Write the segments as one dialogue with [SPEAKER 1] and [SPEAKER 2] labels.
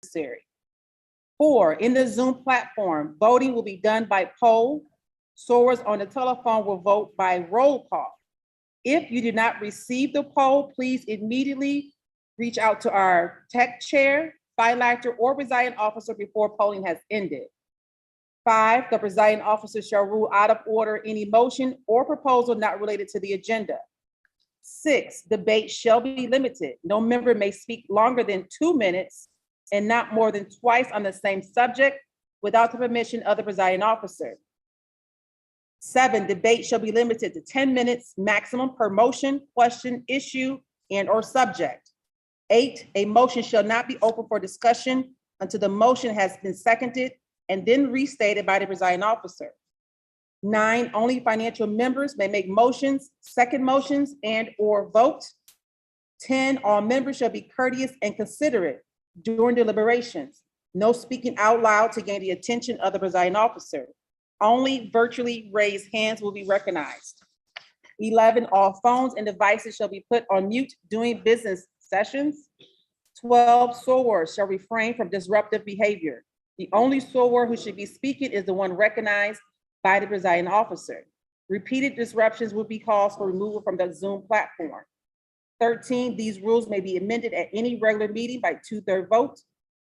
[SPEAKER 1] necessary. 4, in the Zoom platform, voting will be done by poll. Soarers on the telephone will vote by roll call. If you did not receive the poll, please immediately reach out to our tech chair, phylacter, or presiding officer before polling has ended. 5, the presiding officer shall rule out of order any motion or proposal not related to the agenda. 6, debate shall be limited. No member may speak longer than 2 minutes and not more than twice on the same subject without the permission of the presiding officer. 7, debate shall be limited to 10 minutes maximum per motion, question, issue, and/or subject. 8, a motion shall not be open for discussion until the motion has been seconded and then restated by the presiding officer. 9, only financial members may make motions, second motions, and/or vote. 10, all members shall be courteous and considerate during deliberations. No speaking out loud to gain the attention of the presiding officer. Only virtually raised hands will be recognized. 11, all phones and devices shall be put on mute during business sessions. 12, soarers shall refrain from disruptive behavior. The only soarer who should be speaking is the one recognized by the presiding officer. Repeated disruptions will be cause for removal from the Zoom platform. 13, these rules may be amended at any regular meeting by 2/3 vote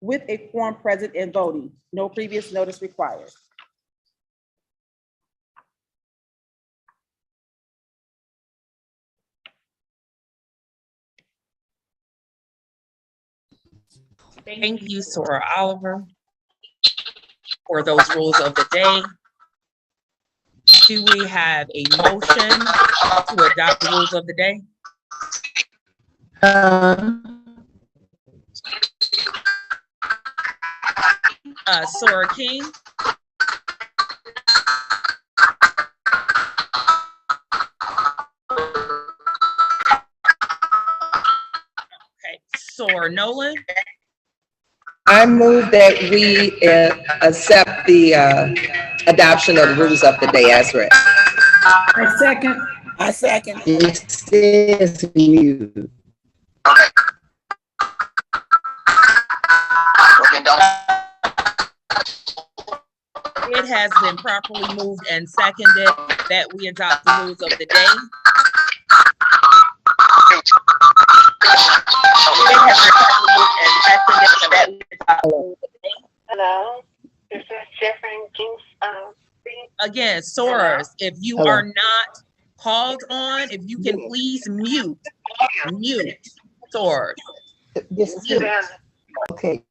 [SPEAKER 1] with a quorum present and voting. No previous notice required.
[SPEAKER 2] Thank you, Sora Oliver, for those rules of the day. Do we have a motion to adopt the rules of the day? Sora King. Okay, Sora Nolan.
[SPEAKER 3] I move that we accept the adoption of the rules of the day as read.
[SPEAKER 4] I second.
[SPEAKER 3] It says you.
[SPEAKER 2] It has been properly moved and seconded that we adopt the rules of the day. It has been properly moved and seconded that we adopt the rules of the day.
[SPEAKER 5] Hello, this is Jeffrey Kings.
[SPEAKER 2] Again, Soros, if you are not called on, if you can please mute Soros.
[SPEAKER 3] This is okay.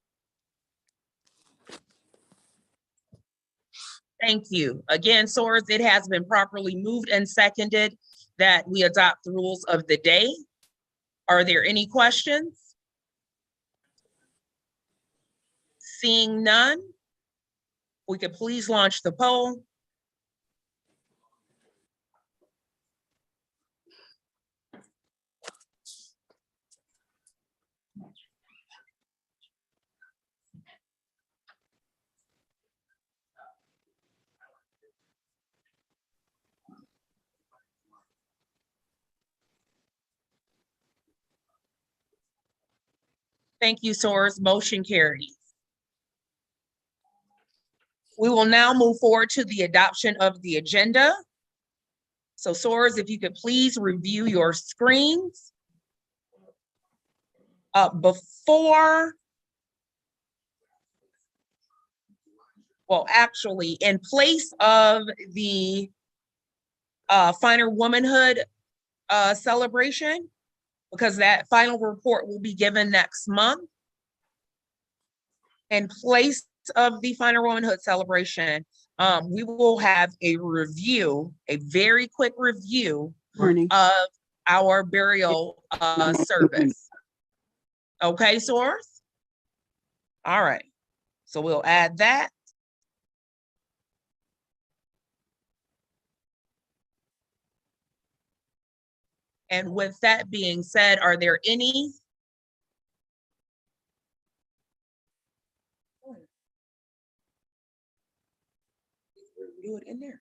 [SPEAKER 2] Thank you. Again, Soros, it has been properly moved and seconded that we adopt the rules of the day. Are there any questions? Seeing none, we could please launch the poll. Thank you, Soros. Motion carries. We will now move forward to the adoption of the agenda. So Soros, if you could please review your screens. Actually, in place of the Finer Womanhood celebration, because that final report will be given next month. In place of the Finer Womanhood celebration, we will have a review, a very quick review of our burial service. Okay, Source? All right, so we'll add that. And with that being said, are there any? Do it in there.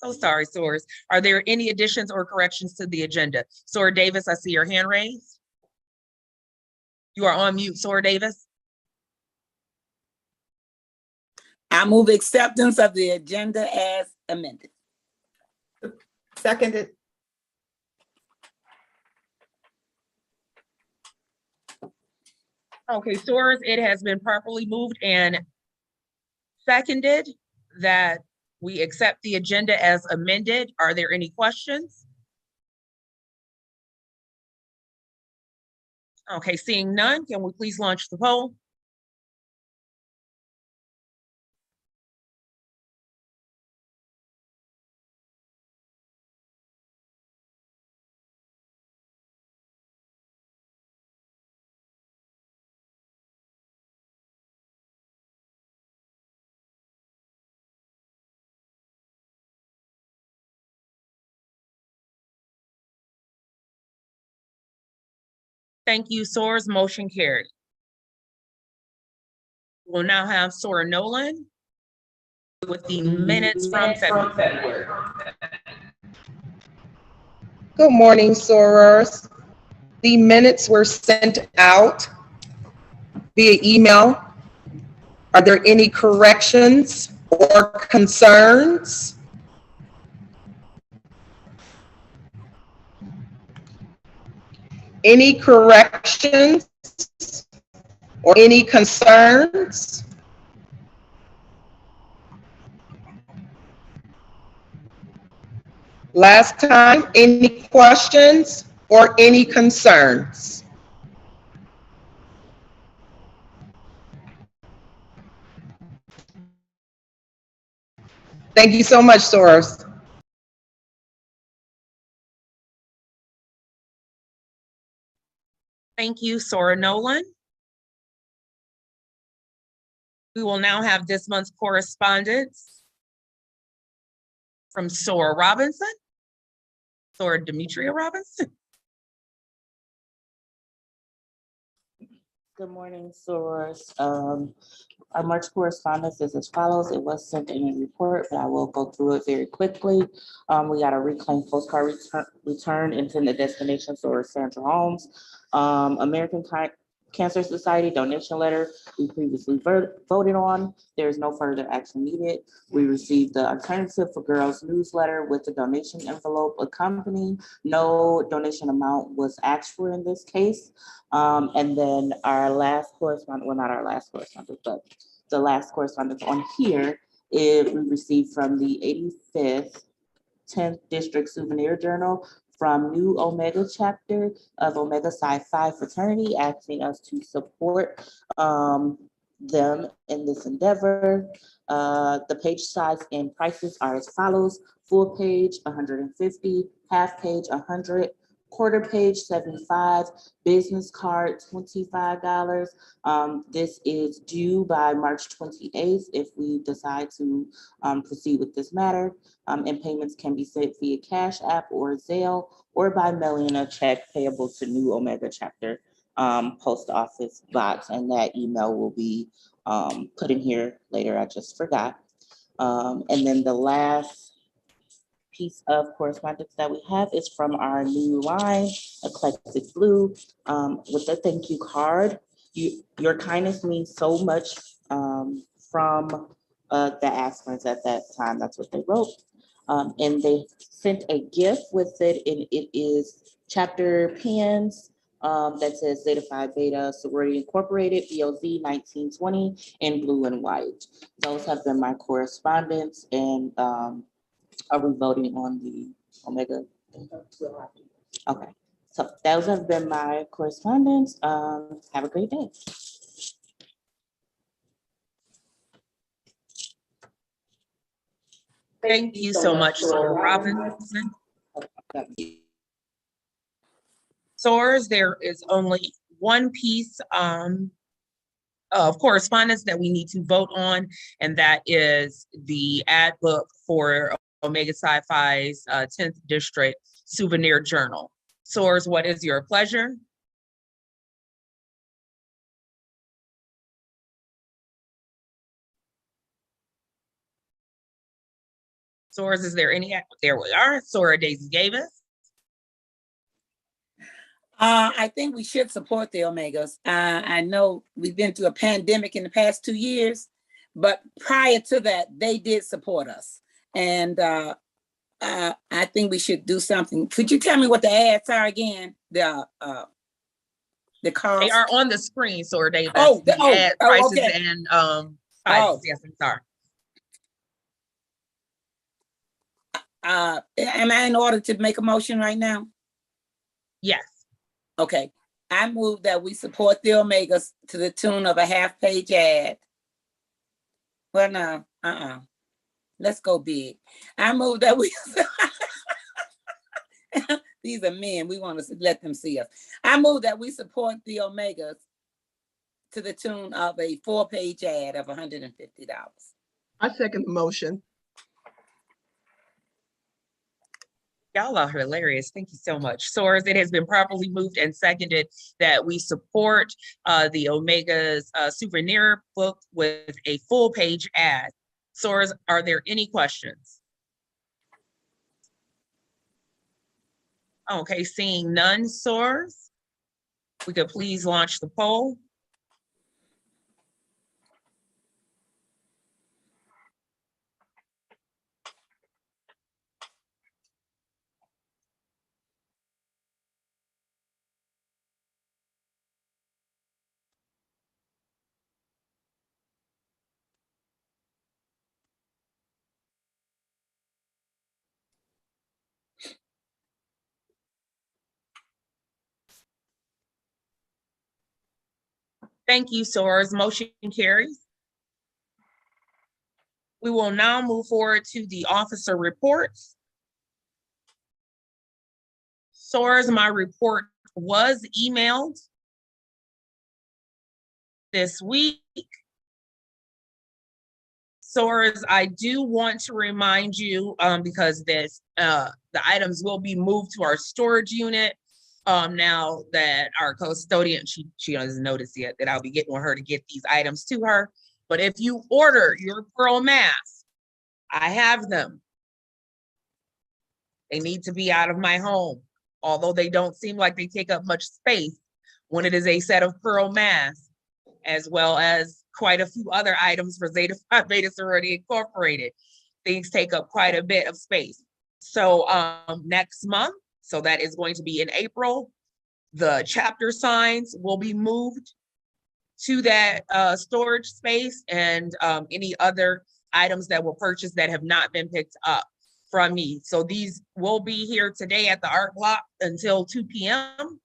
[SPEAKER 2] So sorry, Source. Are there any additions or corrections to the agenda? Sora Davis, I see your hand raised. You are on mute, Sora Davis.
[SPEAKER 4] I move acceptance of the agenda as amended.
[SPEAKER 3] Seconded.
[SPEAKER 2] Okay, Soares, it has been properly moved and seconded that we accept the agenda as amended. Are there any questions? Okay, seeing none, can we please launch the poll? Thank you, Soares. Motion carried. We'll now have Sora Nolan with the minutes from February.
[SPEAKER 3] Good morning, Sorors. The minutes were sent out via email. Are there any corrections or concerns? Any corrections or any concerns? Last time, any questions or any concerns? Thank you so much, Soros.
[SPEAKER 2] Thank you, Sora Nolan. We will now have this month's correspondence from Sora Robinson. Sora Demetria Robinson.
[SPEAKER 6] Good morning, Source. Our March correspondence is as follows. It was sent in a report, but I will go through it very quickly. We got a reclaimed postcard return into the destination, Source Sandra Holmes. American Cancer Society donation letter we previously voted on. There is no further action needed. We received the Alternative for Girls newsletter with the donation envelope accompanying. No donation amount was asked for in this case. And then our last correspondence, well, not our last correspondence, but the last correspondence on here is we received from the 85th 10th District Souvenir Journal from New Omega chapter of Omega Psi Phi fraternity, asking us to support them in this endeavor. The page size and prices are as follows: full page 150, half page 100, quarter page 75, business card $25. This is due by March 28th if we decide to proceed with this matter. And payments can be sent via Cash App or Zelle, or by mailing a check payable to New Omega Chapter post office box, and that email will be put in here later. I just forgot. And then the last piece of correspondence that we have is from our new line, Eclectic Blue, with a thank you card. Your kindness means so much from the aspirants at that time. That's what they wrote. And they sent a gift with it, and it is chapter pins that says Zeta Phi Beta Sorority Incorporated, BOZ 1920, in blue and white. Those have been my correspondence, and are we voting on the Omega? Okay, so those have been my correspondence. Have a great day.
[SPEAKER 2] Thank you so much, Sora Robinson. Source, there is only one piece of correspondence that we need to vote on, and that is the ad book for Omega Psi Phi's 10th District Souvenir Journal. Source, what is your pleasure? Source, is there any, there we are, Sora Daisy Davis.
[SPEAKER 4] I think we should support the Omegas. I know we've been through a pandemic in the past 2 years, but prior to that, they did support us. And I think we should do something. Could you tell me what the ads are again? The cost?
[SPEAKER 2] They are on the screen, so they,
[SPEAKER 4] Oh,
[SPEAKER 2] the ad prices
[SPEAKER 4] okay.
[SPEAKER 2] and sizes. Yes, I'm sorry.
[SPEAKER 4] Am I in order to make a motion right now?
[SPEAKER 2] Yes.
[SPEAKER 4] Okay, I move that we support the Omegas to the tune of a half-page ad. Well, no, let's go big. I move that we, these are men, we want to let them see us. I move that we support the Omegas to the tune of a 4-page ad of $150.
[SPEAKER 7] I second the motion.
[SPEAKER 2] Y'all are hilarious. Thank you so much. Source, it has been properly moved and seconded that we support the Omega's souvenir book with a full-page ad. Source, are there any questions? Okay, seeing none, Source, we could please launch the poll. Thank you, Soares. Motion carries. We will now move forward to the officer reports. Soares, my report was emailed this week. Soares, I do want to remind you, because the items will be moved to our storage unit. Now that our custodian, she doesn't notice yet that I'll be getting with her to get these items to her. But if you order your pearl masks, I have them. They need to be out of my home, although they don't seem like they take up much space when it is a set of pearl masks, as well as quite a few other items for Zeta Phi Beta Sorority Incorporated. Things take up quite a bit of space. So next month, so that is going to be in April, the chapter signs will be moved to that storage space, and any other items that were purchased that have not been picked up from me. So these will be here today at the art block until 2 p.m.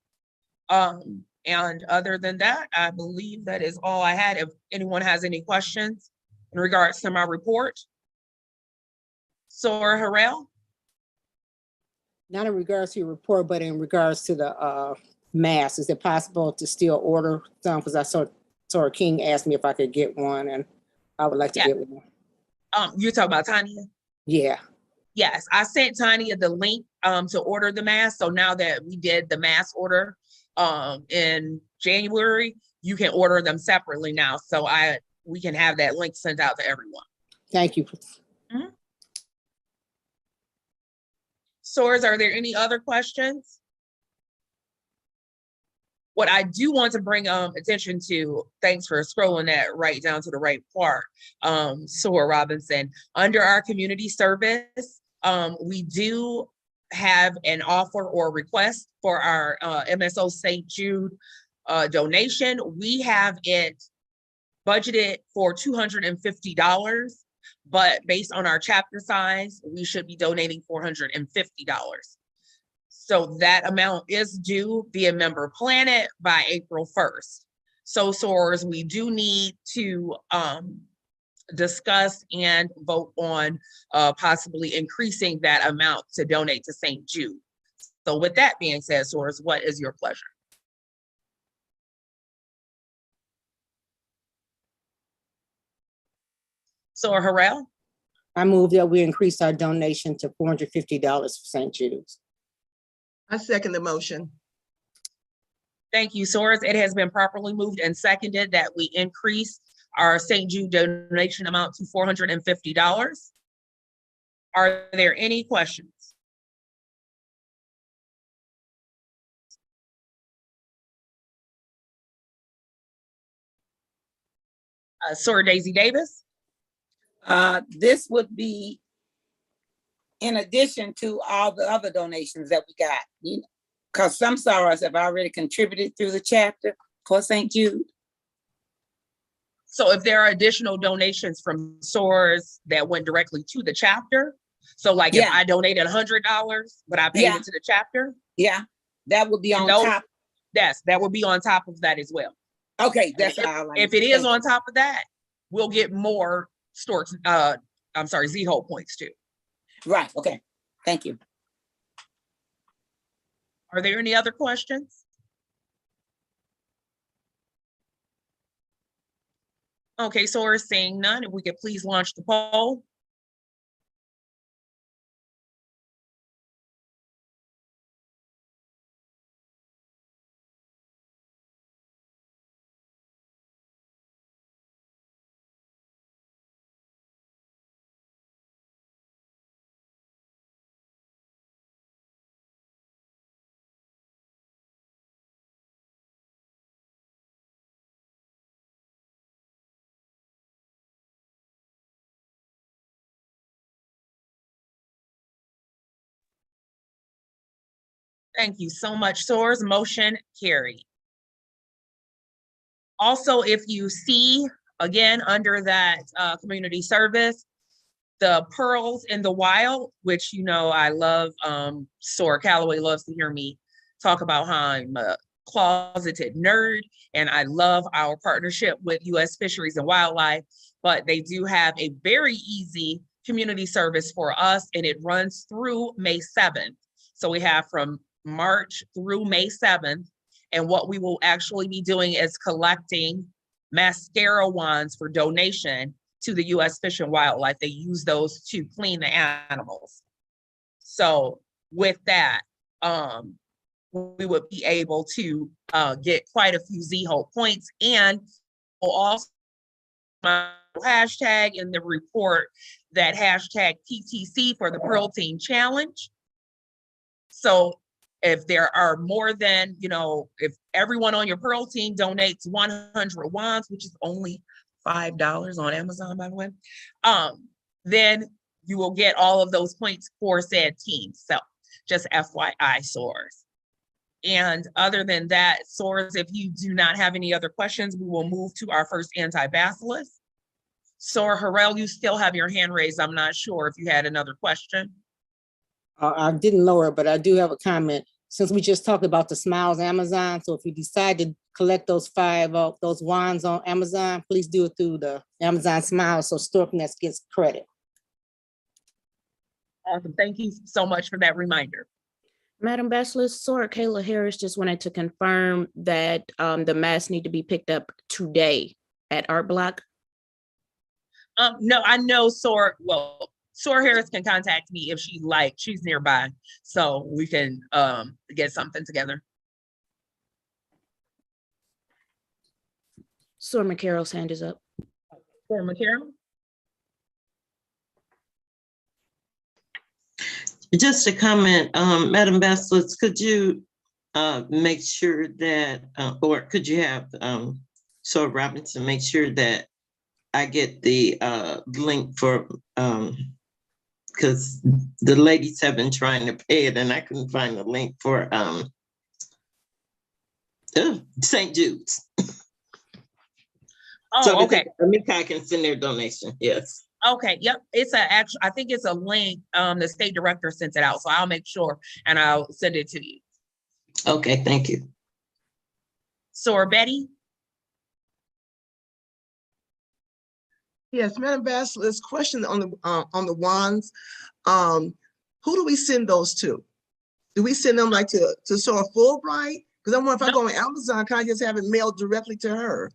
[SPEAKER 2] And other than that, I believe that is all I had. If anyone has any questions in regards to my report. Sora Harrell?
[SPEAKER 8] Not in regards to your report, but in regards to the mask, is it possible to still order some? Because I saw King asked me if I could get one, and I would like to get one.
[SPEAKER 2] You're talking about Tanya?
[SPEAKER 8] Yeah.
[SPEAKER 2] Yes, I sent Tanya the link to order the mask. So now that we did the mask order in January, you can order them separately now. So we can have that link sent out to everyone.
[SPEAKER 8] Thank you.
[SPEAKER 2] Mm-hmm. Soares, are there any other questions? What I do want to bring attention to, thanks for scrolling that right down to the right part, Sora Robinson, under our community service, we do have an offer or request for our MSO St. Jude donation. We have it budgeted for $250, but based on our chapter size, we should be donating $450. So that amount is due via Member Planet by April 1st. So Soares, we do need to discuss and vote on possibly increasing that amount to donate to St. Jude. So with that being said, Soares, what is your pleasure? Sora Harrell?
[SPEAKER 8] I move that we increase our donation to $450 for St. Jude's.
[SPEAKER 7] I second the motion.
[SPEAKER 2] Thank you, Soares. It has been properly moved and seconded that we increase our St. Jude donation amount to $450. Are there any questions? Soar Daisy Davis.
[SPEAKER 4] This would be in addition to all the other donations that we got, you know, because some sorors have already contributed through the chapter for St. Jude.
[SPEAKER 2] So if there are additional donations from SOARs that went directly to the chapter, so like if
[SPEAKER 4] Yeah.
[SPEAKER 2] I donated $100, but I paid
[SPEAKER 4] Yeah.
[SPEAKER 2] it to the chapter,
[SPEAKER 4] Yeah, that would be on
[SPEAKER 2] No.
[SPEAKER 4] top.
[SPEAKER 2] yes, that would be on top of that as well.
[SPEAKER 4] Okay, that's
[SPEAKER 2] If-
[SPEAKER 4] all.
[SPEAKER 2] If it is on top of that, we'll get more Z-Hope points too.
[SPEAKER 4] Right, okay, thank you.
[SPEAKER 2] Are there any other questions? Okay, so we're seeing none. If we could please launch the poll. Thank you so much, SOARs. Motion carried. Also, if you see, again, under that community service, the Pearls in the Wild, which, you know, I love, SOAR Calloway loves to hear me talk about how I'm a closeted nerd, and I love our partnership with U.S. Fisheries and Wildlife, but they do have a very easy community service for us, and it runs through May 7th. So we have from March through May 7th, and what we will actually be doing is collecting mascara wands for donation to the U.S. Fish and Wildlife. They use those to clean the animals. So with that, we would be able to get quite a few Z-Hope points, and we'll also hashtag in the report that hashtag PTC for the Pearl Team Challenge. So if there are more than, you know, if everyone on your Pearl team donates 100 wands, which is only $5 on Amazon, by the way, then you will get all of those points for said team. So just FYI, SOARs. And other than that, SOARs, if you do not have any other questions, we will move to our first anti-bacillus. SOAR Harrell, you still have your hand raised. I'm not sure if you had another question.
[SPEAKER 8] I didn't lower it, but I do have a comment. Since we just talked about the Smiles Amazon, so if you decide to collect those 5 of those wands on Amazon, please do it through the Amazon Smiles, so StoreConnect gets credit.
[SPEAKER 2] Awesome. Thank you so much for that reminder.
[SPEAKER 9] Madam Bachelor's, Sora Kayla Harris just wanted to confirm that the masks need to be picked up today at Art Block.
[SPEAKER 2] No, I know Sora Harris can contact me if she's nearby, so we can get something together.
[SPEAKER 9] Sora McCarroll's hand is up.
[SPEAKER 2] Sora McCarroll?
[SPEAKER 10] Just a comment, Madam Baselitz, could you make sure that, or could you have Sora Robinson make sure that I get the link for, because the ladies have been trying to pay it and I couldn't find the link for St. Jude's.
[SPEAKER 2] Oh,
[SPEAKER 10] So
[SPEAKER 2] okay.
[SPEAKER 10] Amika can send their donation, yes.
[SPEAKER 2] Okay, yep. I think it's a link. The state director sent it out, so I'll make sure and I'll send it to you.
[SPEAKER 10] Okay, thank you.
[SPEAKER 2] Sora Betty?
[SPEAKER 7] Yes, Madam Bachelor's question on the wands. Who do we send those to? Do we send them like to Sora Fulbright? Because I wonder if I go on Amazon, can I just have it mailed directly to her?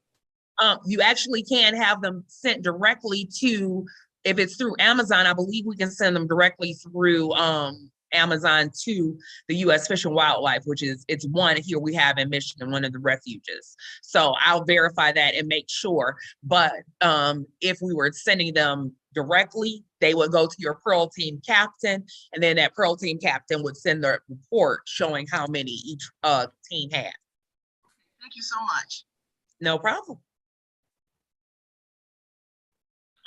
[SPEAKER 2] You actually can have them sent directly to, if it's through Amazon, I believe we can send them directly through Amazon to the U.S. Fish and Wildlife, which is, it's one here we have in Michigan, one of the refuges. So I'll verify that and make sure. But if we were sending them directly, they would go to your Pearl Team captain, and then that Pearl Team captain would send the report showing how many each team had.
[SPEAKER 7] Thank you so much.
[SPEAKER 2] No problem.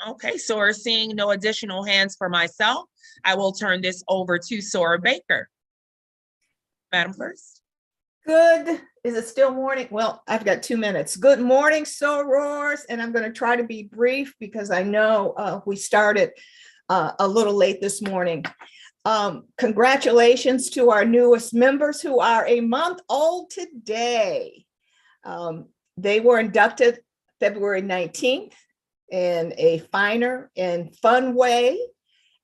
[SPEAKER 2] Okay, so we're seeing no additional hands for myself. I will turn this over to Sora Baker. Madam First.
[SPEAKER 11] Good. Is it still morning? Well, I've got 2 minutes. Good morning, sorors, and I'm going to try to be brief because I know we started a little late this morning. Congratulations to our newest members who are a month old today. They were inducted February 19th in a finer and fun way.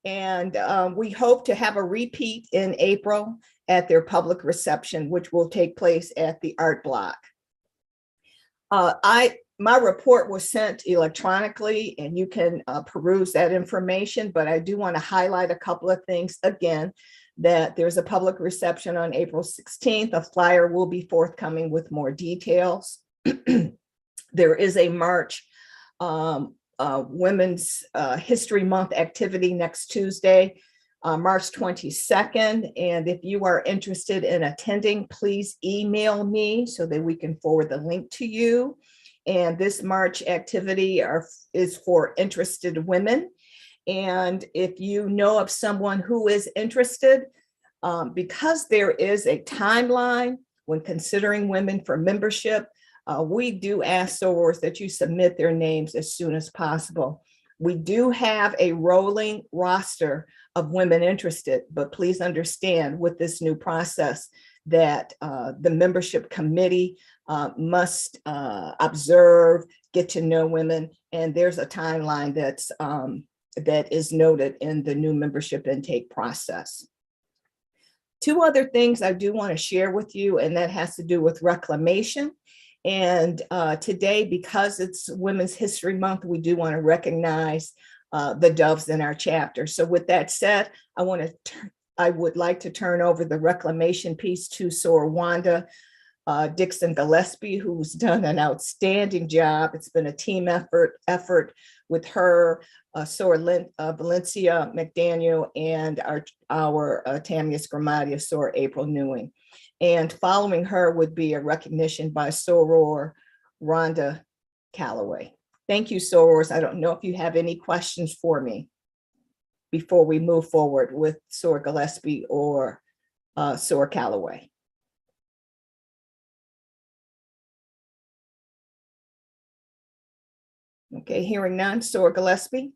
[SPEAKER 11] And we hope to have a repeat in April at their public reception, which will take place at the Art Block. My report was sent electronically and you can peruse that information, but I do want to highlight a couple of things. Again, that there's a public reception on April 16th. A flyer will be forthcoming with more details. There is a March Women's History Month activity next Tuesday, March 22nd. And if you are interested in attending, please email me so that we can forward the link to you. And this March activity is for interested women. And if you know of someone who is interested, because there is a timeline when considering women for membership, we do ask sorors that you submit their names as soon as possible. We do have a rolling roster of women interested, but please understand with this new process that the membership committee must observe, get to know women, and there's a timeline that is noted in the new membership intake process. Two other things I do want to share with you, and that has to do with reclamation. And today, because it's Women's History Month, we do want to recognize the doves in our chapter. So with that said, I would like to turn over the reclamation piece to Sora Wanda Dixon Gillespie, who's done an outstanding job. It's been a team effort with her, Sora Valencia McDaniel, and our Tamia Scramati of Sora April Newing. And following her would be a recognition by Soror Rhonda Calloway. Thank you, sorors. I don't know if you have any questions for me before we move forward with Sora Gillespie or Sora Calloway. Okay, hearing none. Sora Gillespie.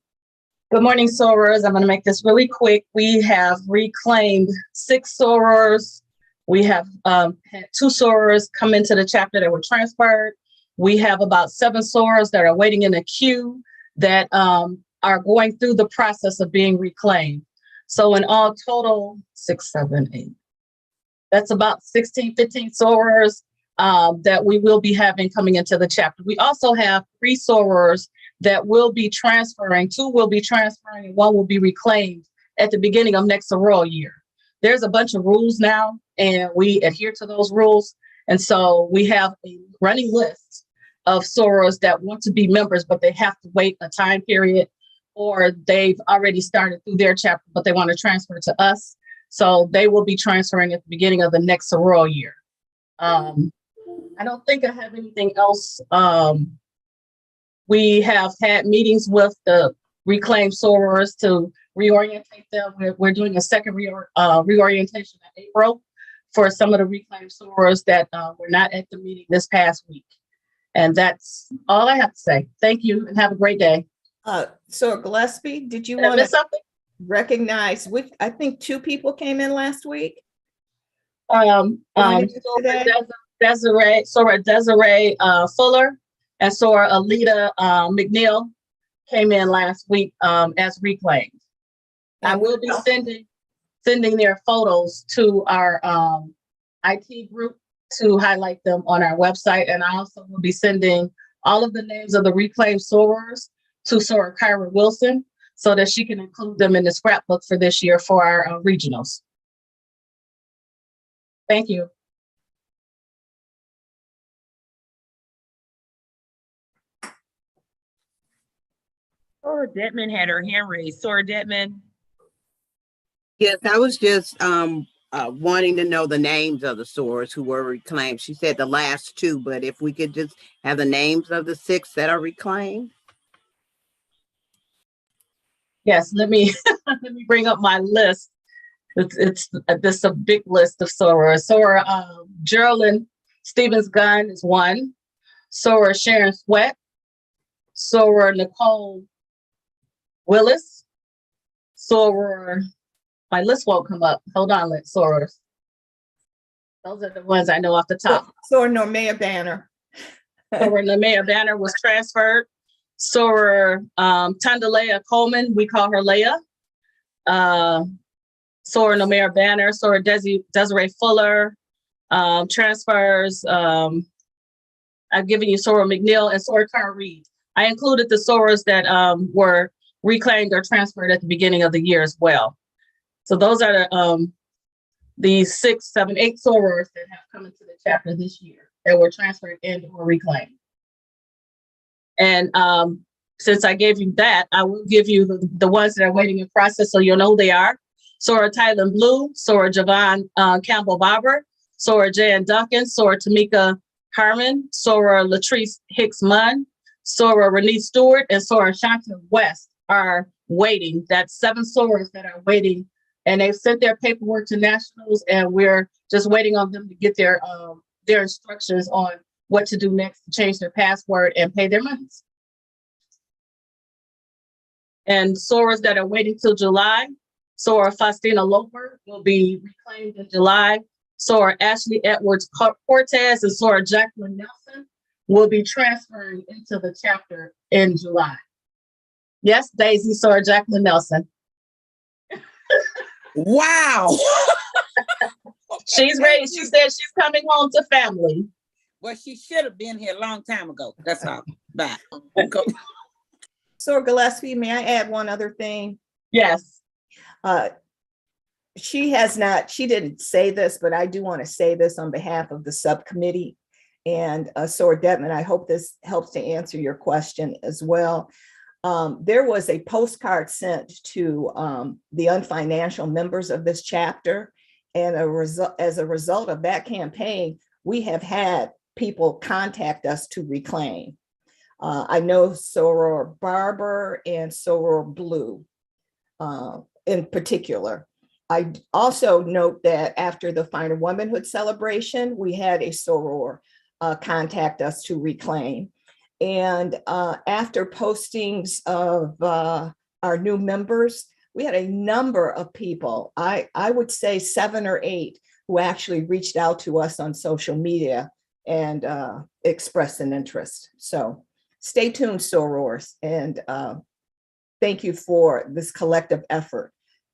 [SPEAKER 12] Good morning, sorors. I'm going to make this really quick. We have reclaimed 6 sorors. We have had 2 sorors come into the chapter that were transferred. We have about 7 sorors that are waiting in a queue that are going through the process of being reclaimed. So in all total, 6, 7, 8. That's about 16, 15 sorors that we will be having coming into the chapter. We also have 3 sorors that will be transferring. 2 will be transferring and 1 will be reclaimed at the beginning of next soror year. There's a bunch of rules now, and we adhere to those rules. And so we have a running list of sorors that want to be members, but they have to wait a time period, or they've already started through their chapter, but they want to transfer to us. So they will be transferring at the beginning of the next soror year. I don't think I have anything else. We have had meetings with the reclaimed sorors to reorientate them. We're doing a second reorientation in April for some of the reclaimed sorors that were not at the meeting this past week. And that's all I have to say. Thank you and have a great day.
[SPEAKER 11] Sora Gillespie, did you want to recognize, I think 2 people came in last week?
[SPEAKER 12] Desiree Fuller and Sora Alita McNeil came in last week as reclaimed. I will be sending their photos to our IT group to highlight them on our website. And I also will be sending all of the names of the reclaimed sorors to Sora Kyra Wilson so that she can include them in the scrapbook for this year for our regionals. Thank you.
[SPEAKER 2] Sora Detman had her hand raised. Sora Detman.
[SPEAKER 13] Yes, I was just wanting to know the names of the sorors who were reclaimed. She said the last 2, but if we could just have the names of the 6 that are reclaimed.
[SPEAKER 12] Yes, let me let me bring up my list. It's this a big list of sorors. Soror Geraldine Stevens Gunn is one. Soror Sharon Sweat. Soror Nicole Willis. Soror, my list won't come up. Hold on, let sorors. Those are the ones I know off the top.
[SPEAKER 11] Soror Normea Banner.
[SPEAKER 12] Soror Nemea Banner was transferred. Soror Tandalea Coleman, we call her Leah. Soror Nemea Banner, Soror Desiree Fuller, transfers. I've given you Soror McNeil and Soror Carl Reed. I included the sorors that were reclaimed or transferred at the beginning of the year as well. So those are the 6, 7, 8 sorors that have come into the chapter this year that were transferred and or reclaimed. And since I gave you that, I will give you the ones that are waiting in process so you'll know who they are. Soror Tylen Blue, Soror Javon Campbell Barber, Soror Jan Duncan, Soror Tamika Harmon, Soror Latrice Hicks Munn, Soror Renee Stewart, and Soror Shanta West are waiting. That's 7 sorors that are waiting, and they've sent their paperwork to nationals, and we're just waiting on them to get their instructions on what to do next to change their password and pay their monies. And sorors that are waiting till July, Soror Faustina Loper will be reclaimed in July. Soror Ashley Edwards Cortez and Soror Jacqueline Nelson will be transferring into the chapter in July. Yes, Daisy, Soror Jacqueline Nelson.
[SPEAKER 4] Wow.
[SPEAKER 12] She's ready. She said she's coming home to family.
[SPEAKER 4] Well, she should have been here a long time ago. That's all. Bye.
[SPEAKER 11] Soror Gillespie, may I add one other thing?
[SPEAKER 12] Yes.
[SPEAKER 11] She didn't say this, but I do want to say this on behalf of the subcommittee. And Soror Detman, I hope this helps to answer your question as well. There was a postcard sent to the unfinancial members of this chapter. And as a result of that campaign, we have had people contact us to reclaim. I know Soror Barber and Soror Blue in particular. I also note that after the Finer Womanhood celebration, we had a soror contact us to reclaim. And after postings of our new members, we had a number of people, I would say 7 or 8, who actually reached out to us on social media and expressed an interest. So stay tuned, sorors, and thank you for this collective effort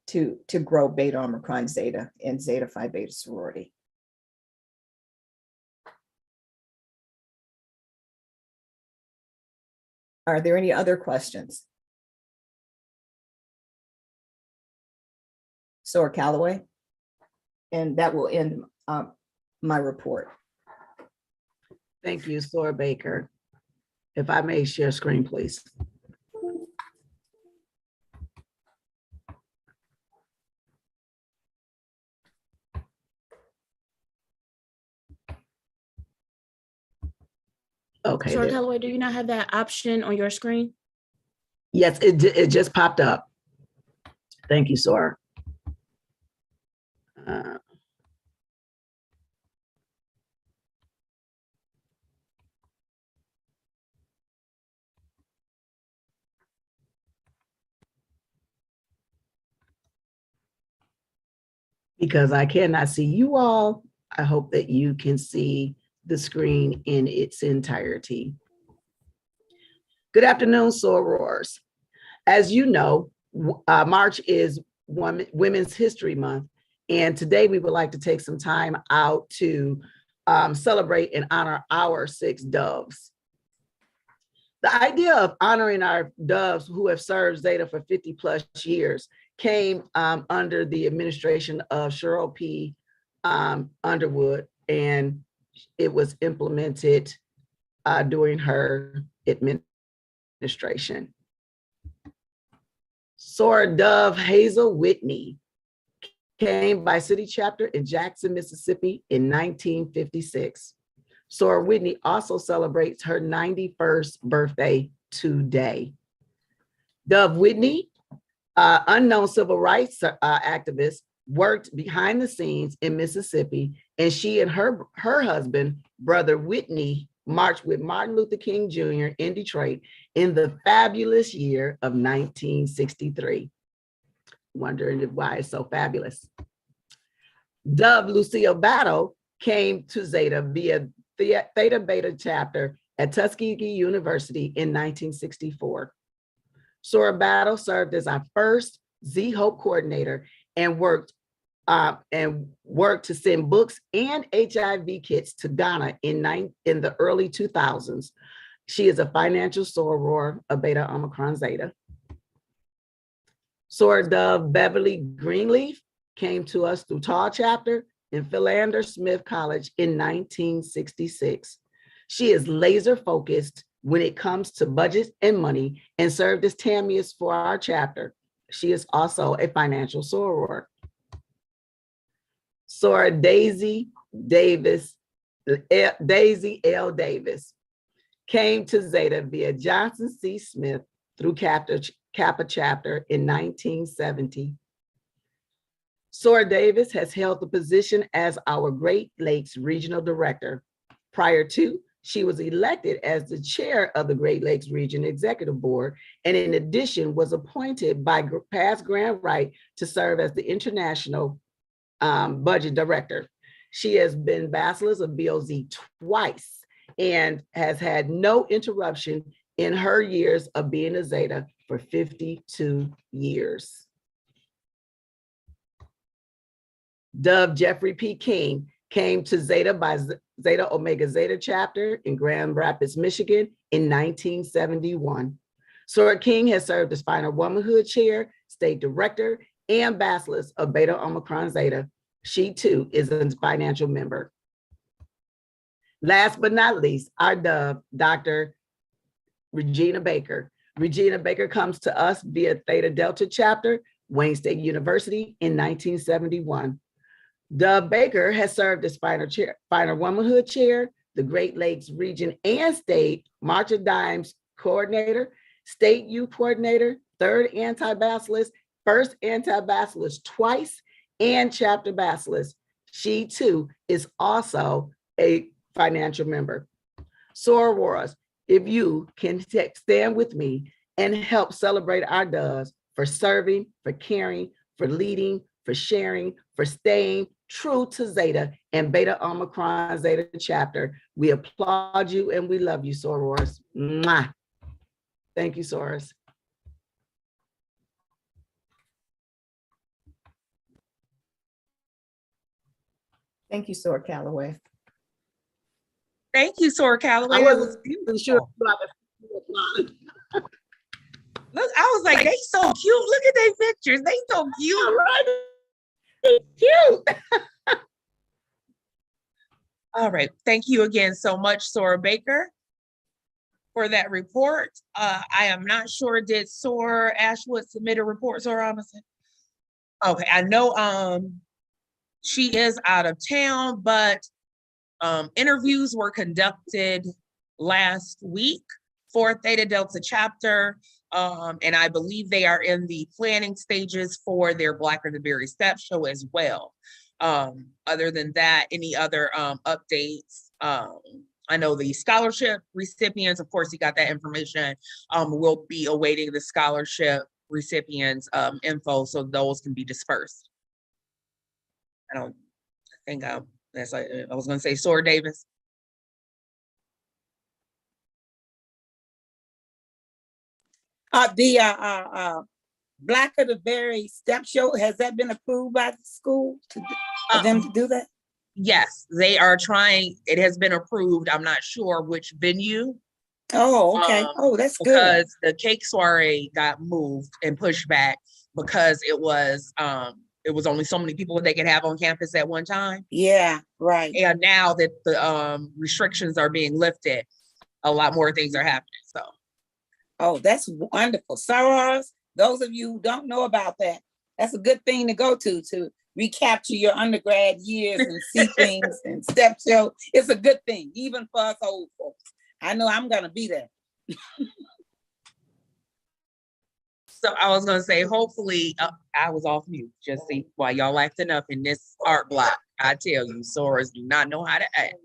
[SPEAKER 11] to grow Beta Omicron Zeta and Zeta Phi Beta sorority. Are there any other questions? Soror Calloway? And that will end my report.
[SPEAKER 13] Thank you, Soror Baker. If I may share screen, please. Okay.
[SPEAKER 9] Soror Calloway, do you not have that option on your screen?
[SPEAKER 13] Yes, it just popped up. Thank you, Soror. Because I cannot see you all, I hope that you can see the screen in its entirety. Good afternoon, sorors. As you know, March is Women's History Month, and today we would like to take some time out to celebrate and honor our 6 doves. The idea of honoring our doves who have served Zeta for 50 plus years came under the administration of Cheryl P. Underwood, and it was implemented during her administration. Soror Dove Hazel Whitney came by city chapter in Jackson, Mississippi in 1956. Soror Whitney also celebrates her 91st birthday today. Dove Whitney Unknown civil rights activist, worked behind the scenes in Mississippi, and she and her husband, brother Whitney, marched with Martin Luther King Jr. in Detroit in the fabulous year of 1963. Wondering why it's so fabulous. Dove Lucille Battle came to Zeta via the Theta Beta chapter at Tuskegee University in 1964. Sora Battle served as our first Z Hope coordinator and worked to send books and HIV kits to Ghana in the early 2000s. She is a financial soror of Beta Omicron Zeta. Sora Dove Beverly Greenleaf came to us through Tall Chapter in Philander Smith College in 1966. She is laser focused when it comes to budget and money and served as Tamias for our chapter. She is also a financial soror. Sora Daisy L. Davis came to Zeta via Johnson C. Smith through Kappa chapter in 1970. Sora Davis has held the position as our Great Lakes Regional Director. Prior to, she was elected as the chair of the Great Lakes Region Executive Board, and in addition was appointed by past Grant Wright to serve as the International Budget Director. She has been Bachelor's of BOZ twice and has had no interruption in her years of being a Zeta for 52 years. Dove Jeffrey P. King came to Zeta by Zeta Omega Zeta chapter in Grand Rapids, Michigan in 1971. Sora King has served as Final Womanhood Chair, State Director, and Bachelor's of Beta Omicron Zeta. She too is a financial member. Last but not least, our Dove, Dr. Regina Baker. Regina Baker comes to us via Theta Delta chapter, Wayne State University in 1971. Dove Baker has served as Final Womanhood Chair, the Great Lakes Region and State March of Dimes Coordinator, State Youth Coordinator, third anti-bacillus, first anti-bacillus twice, and chapter bacillus. She too is also a financial member. Sororas, if you can stand with me and help celebrate our Doves for serving, for caring, for leading, for sharing, for staying true to Zeta and Beta Omicron Zeta chapter. We applaud you and we love you, Sororas. Mwah. Thank you, Soros.
[SPEAKER 11] Thank you, Sora Calloway.
[SPEAKER 2] Thank you, Sora Calloway.
[SPEAKER 13] I
[SPEAKER 2] That
[SPEAKER 13] wasn't
[SPEAKER 2] was beautiful.
[SPEAKER 13] sure.
[SPEAKER 2] Look, I was like, they so cute. Look at their pictures. They so cute.
[SPEAKER 13] Cute.
[SPEAKER 2] All right. Thank you again so much, Sora Baker, for that report. I am not sure, did Sora Ashwood submit a report, Sora Robinson? Okay, I know she is out of town, but interviews were conducted last week for Theta Delta chapter. And I believe they are in the planning stages for their Blacker the Berry Step show as well. Other than that, any other updates? I know the scholarship recipients, of course, you got that information. We'll be awaiting the scholarship recipients info so those can be dispersed. I was going to say Sora Davis.
[SPEAKER 4] The Blacker the Berry Step Show, has that been approved by the school for them to do that?
[SPEAKER 2] Yes, they are trying. It has been approved. I'm not sure which venue.
[SPEAKER 4] Oh, okay. Oh, that's good.
[SPEAKER 2] Because the cake soiree got moved and pushed back because it was only so many people that they could have on campus at one time.
[SPEAKER 4] Yeah, right.
[SPEAKER 2] And now that the restrictions are being lifted, a lot more things are happening. So,
[SPEAKER 4] oh, that's wonderful. Soros, those of you who don't know about that, that's a good thing to go to recapture your undergrad years and see things and step show. It's a good thing, even for us old folks. I know I'm gonna be there.
[SPEAKER 2] So I was gonna say, hopefully, I was off mute, just see why y'all acting up in this art block. I tell you, Soras do not know how to act.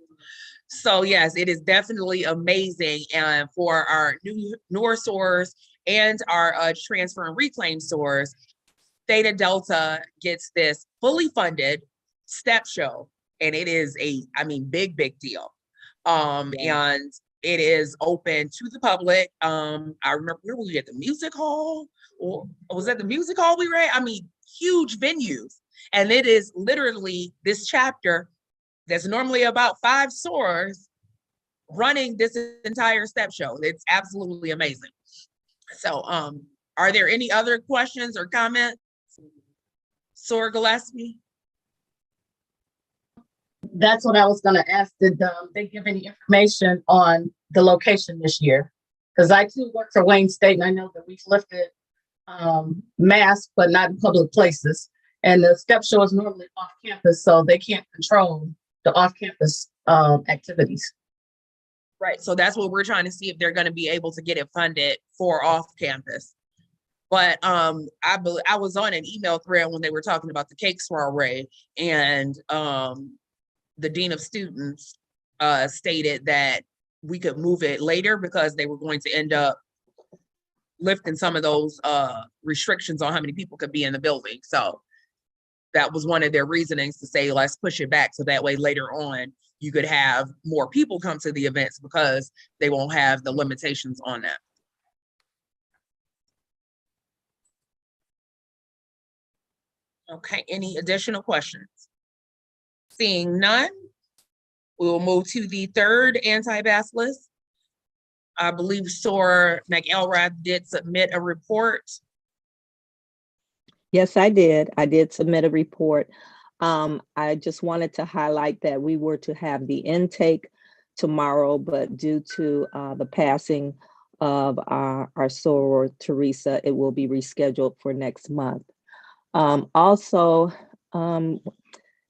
[SPEAKER 2] So yes, it is definitely amazing. And for our newer Soras and our transfer and reclaim Soras, Theta Delta gets this fully funded step show. And it is big deal. And it is open to the public. I remember where were we at the music hall, or was that the music hall we were at? Huge venues. And it is literally this chapter that's normally about 5 Soras running this entire step show. It's absolutely amazing. So are there any other questions or comments? Sora Gillespie?
[SPEAKER 12] That's what I was gonna ask. Did they give any information on the location this year? Because I too work for Wayne State, and I know that we've lifted masks, but not in public places. And the step show is normally off campus, so they can't control the off-campus activities.
[SPEAKER 2] Right, so that's what we're trying to see, if they're gonna be able to get it funded for off campus. But I was on an email thread when they were talking about the cake soiree, and the dean of students stated that we could move it later because they were going to end up lifting some of those restrictions on how many people could be in the building. So that was one of their reasonings to say, let's push it back so that way later on you could have more people come to the events because they won't have the limitations on that. Okay, any additional questions? Seeing none, we will move to the third anti-basilisk. I believe Sora McElrath did submit a report.
[SPEAKER 14] Yes, I did. I did submit a report. I just wanted to highlight that we were to have the intake tomorrow, but due to the passing of our soror, Teresa, it will be rescheduled for next month. Also,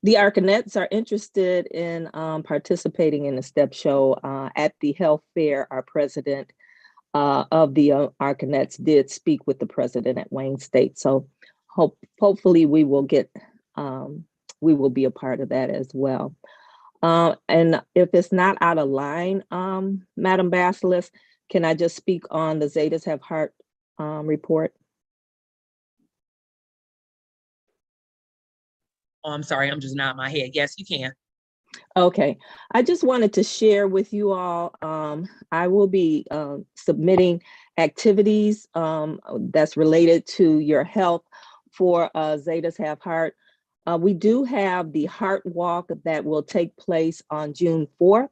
[SPEAKER 14] the Arcanettes are interested in participating in the step show at the health fair. Our president of the Arcanettes did speak with the president at Wayne State. So hopefully we will get, we will be a part of that as well. And if it's not out of line, Madam Basilisk, can I just speak on the Zetas Have Heart report?
[SPEAKER 2] Oh, I'm sorry, I'm just nodding my head. Yes, you can.
[SPEAKER 14] Okay, I just wanted to share with you all, I will be submitting activities that's related to your health for Zetas Have Heart. We do have the Heart Walk that will take place on June 4th.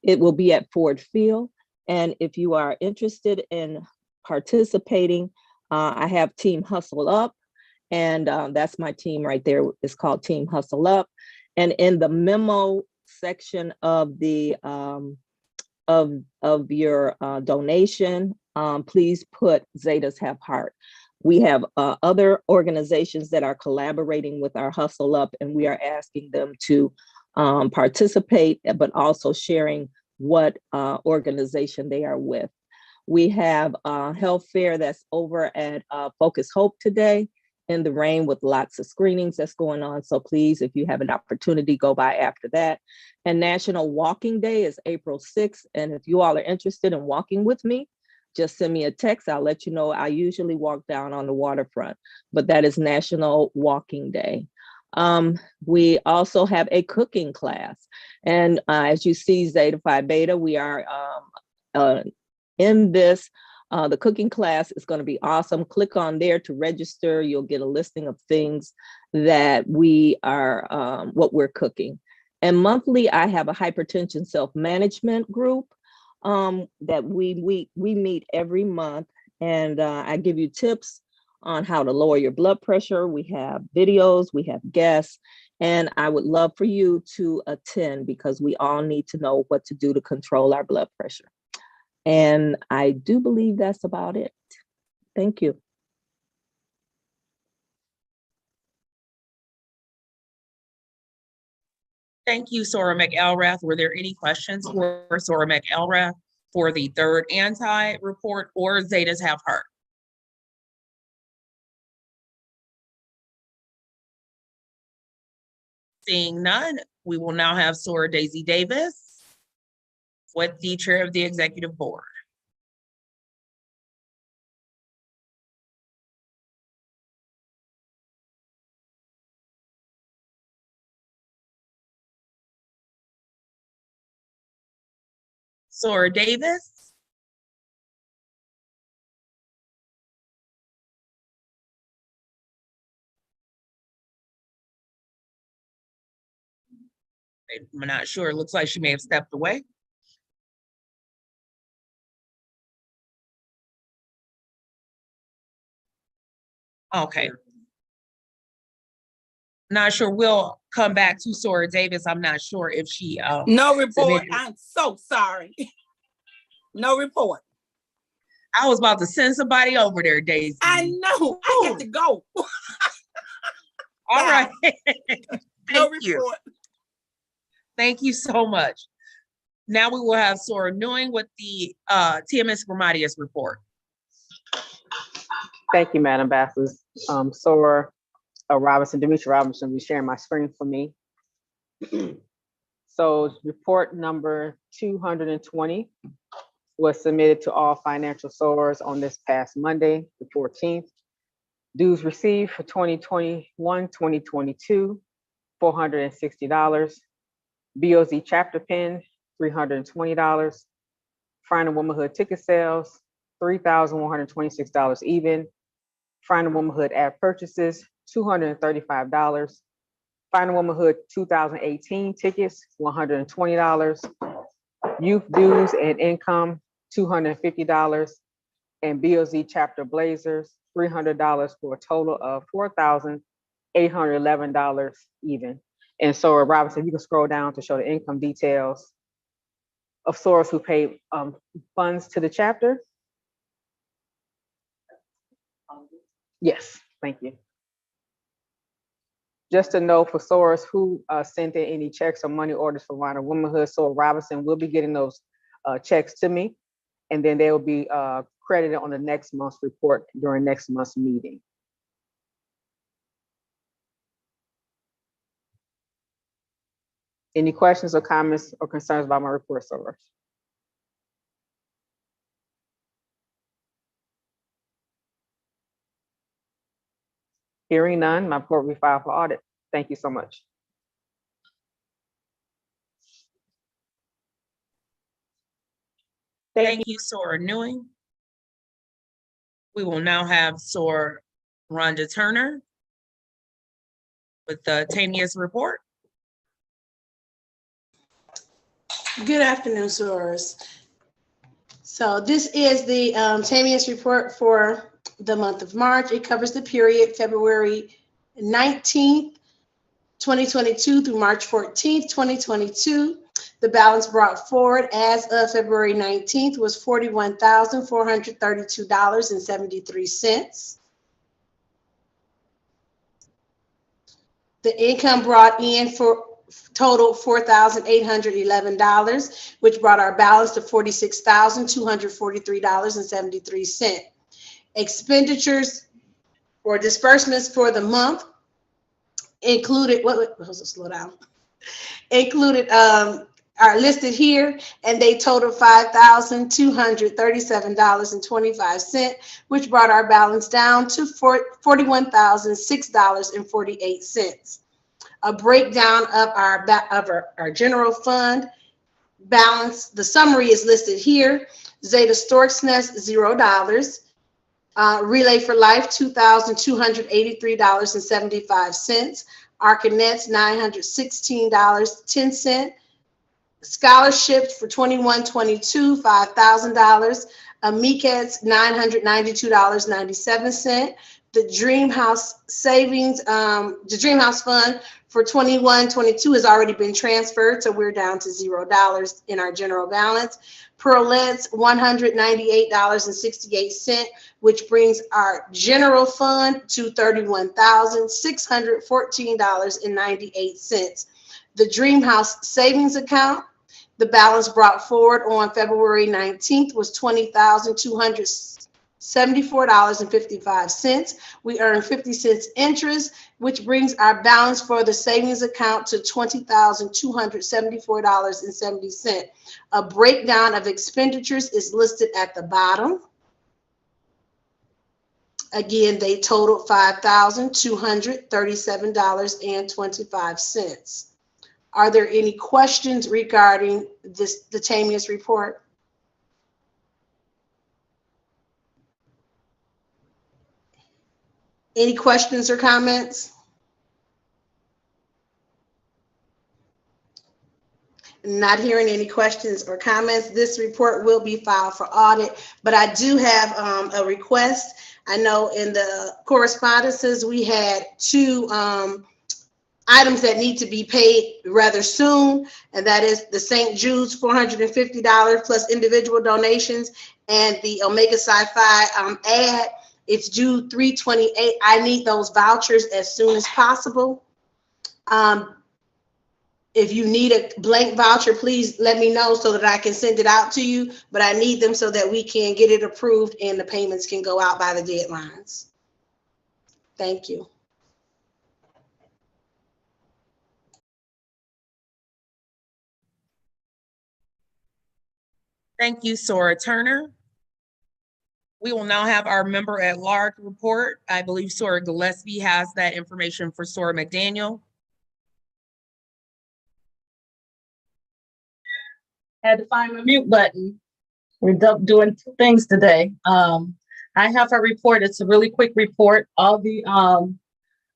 [SPEAKER 14] It will be at Ford Field. And if you are interested in participating, I have Team Hustle Up. And that's my team right there. It's called Team Hustle Up. And in the memo section of the of your donation, please put Zetas Have Heart. We have other organizations that are collaborating with our Hustle Up, and we are asking them to participate, but also sharing what organization they are with. We have a health fair that's over at Focus Hope today in the rain with lots of screenings that's going on. So please, if you have an opportunity, go by after that. And National Walking Day is April 6th. And if you all are interested in walking with me, just send me a text. I'll let you know. I usually walk down on the waterfront, but that is National Walking Day. We also have a cooking class. And as you see, Zeta Phi Beta, we are in this. The cooking class is going to be awesome. Click on there to register. You'll get a listing of things that we are, what we're cooking. And monthly, I have a hypertension self-management group that we meet every month. And I give you tips on how to lower your blood pressure. We have videos, we have guests, and I would love for you to attend because we all need to know what to do to control our blood pressure. And I do believe that's about it. Thank you.
[SPEAKER 2] Thank you, Sora McElrath. Were there any questions for Sora McElrath for the third anti report or Zetas Have Heart? Seeing none, we will now have Sora Daisy Davis with the chair of the executive board. Sora Davis. I'm not sure. It looks like she may have stepped away. Okay. Not sure. We'll come back to Sora Davis. I'm not sure if she
[SPEAKER 4] No report.
[SPEAKER 2] submitted.
[SPEAKER 4] I'm so sorry. No report.
[SPEAKER 2] I was about to send somebody over there, Daisy.
[SPEAKER 4] I know. I got to go.
[SPEAKER 2] All right.
[SPEAKER 4] No
[SPEAKER 2] Thank you.
[SPEAKER 4] report.
[SPEAKER 2] Thank you so much. Now we will have Sora Newing with the TMS Remedius report.
[SPEAKER 15] Thank you, Madam Bassles. Sora Robinson, Demetri Robinson, will be sharing my screen for me. So report number 220 was submitted to all financial Soras on this past Monday, the 14th. Dues received for 2021-2022, $460. BOZ chapter pin, $320. Finding Womanhood ticket sales, $3,126 even. Finding Womanhood ad purchases, $235. Finding Womanhood 2018 tickets, $120. Youth dues and income, $250. And BOZ chapter blazers, $300 for a total of $4,811 even. And so Robinson, you can scroll down to show the income details of Soras who paid funds to the chapter. Yes, thank you. Just to know for Soras who sent in any checks or money orders for Finding Womanhood, Sora Robinson will be getting those checks to me, and then they will be credited on the next month's report during next month's meeting. Any questions or comments or concerns about my report, Sora? Hearing none, my report will be filed for audit. Thank you so much.
[SPEAKER 2] Thank you, Sora Newing. We will now have Sora Rhonda Turner with the Tamia's report.
[SPEAKER 16] Good afternoon, Soras. So this is the Tamia's report for the month of March. It covers the period February 19th, 2022 through March 14th, 2022. The balance brought forward as of February 19th was $41,432.73. The income brought in for total $4,811, which brought our balance to $46,243.73. Expenditures or disbursements for the month included are listed here, and they total $5,237.25, which brought our balance down to $41,006.48. A breakdown of our general fund balance. The summary is listed here. Zeta Stork's Nest, $0. Relay for Life, $2,283.75. Arcanet's, $916.10. Scholarships for 21-22, $5,000. Amicet's, $992.97. The Dream House Savings, the Dream House Fund for 21-22 has already been transferred, so we're down to $0 in our general balance. Pearlette's, $198.68, which brings our general fund to $31,614.98. The Dream House Savings Account, the balance brought forward on February 19th was $20,260 $74.55. We earn 50 cents interest, which brings our balance for the savings account to $20,274.70. A breakdown of expenditures is listed at the bottom. Again, they totaled $5,237.25. Are there any questions regarding the Tamia's report? Any questions or comments? Not hearing any questions or comments. This report will be filed for audit, but I do have a request. I know in the correspondences, we had two items that need to be paid rather soon, and that is the St. Jude's $450 plus individual donations, and the Omega Sci-Fi ad. It's due 3/28. I need those vouchers as soon as possible. If you need a blank voucher, please let me know so that I can send it out to you, but I need them so that we can get it approved and the payments can go out by the deadlines. Thank you.
[SPEAKER 2] Thank you, Sora Turner. We will now have our member at large report. I believe Sora Gillespie has that information for Sora McDaniel.
[SPEAKER 12] Had to find my mute button. We're doing two things today. I have a report. It's a really quick report. All the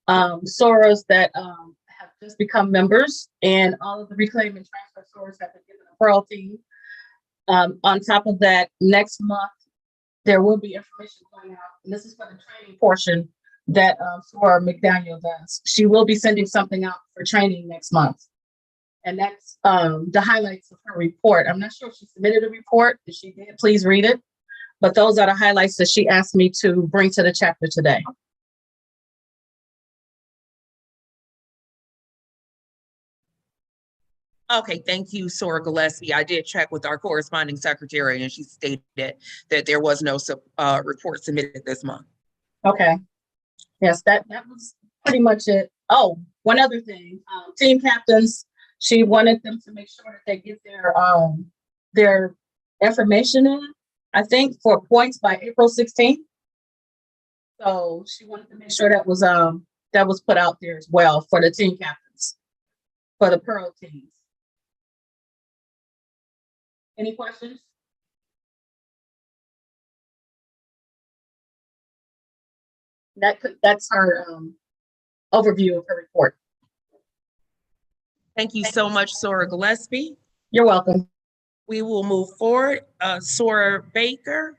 [SPEAKER 12] Soras that have just become members, and all of the reclaim and transfer Soras have been given a Pearl team. On top of that, next month, there will be information going out, and this is for the training portion that Sora McDaniel does. She will be sending something out for training next month. And that's the highlights of her report. I'm not sure if she submitted a report. If she did, please read it. But those are the highlights that she asked me to bring to the chapter today.
[SPEAKER 2] Okay, thank you, Sora Gillespie. I did check with our corresponding secretary, and she stated that there was no report submitted this month.
[SPEAKER 12] Okay. Yes, that was pretty much it. Oh, one other thing. Team captains, she wanted them to make sure that they get their information in, I think, for points by April 16th. So she wanted to make sure that was put out there as well for the team captains, for the Pearl teams. Any questions? That's her overview of her report.
[SPEAKER 2] Thank you so much, Sora Gillespie.
[SPEAKER 12] You're welcome.
[SPEAKER 2] We will move forward. Sora Baker.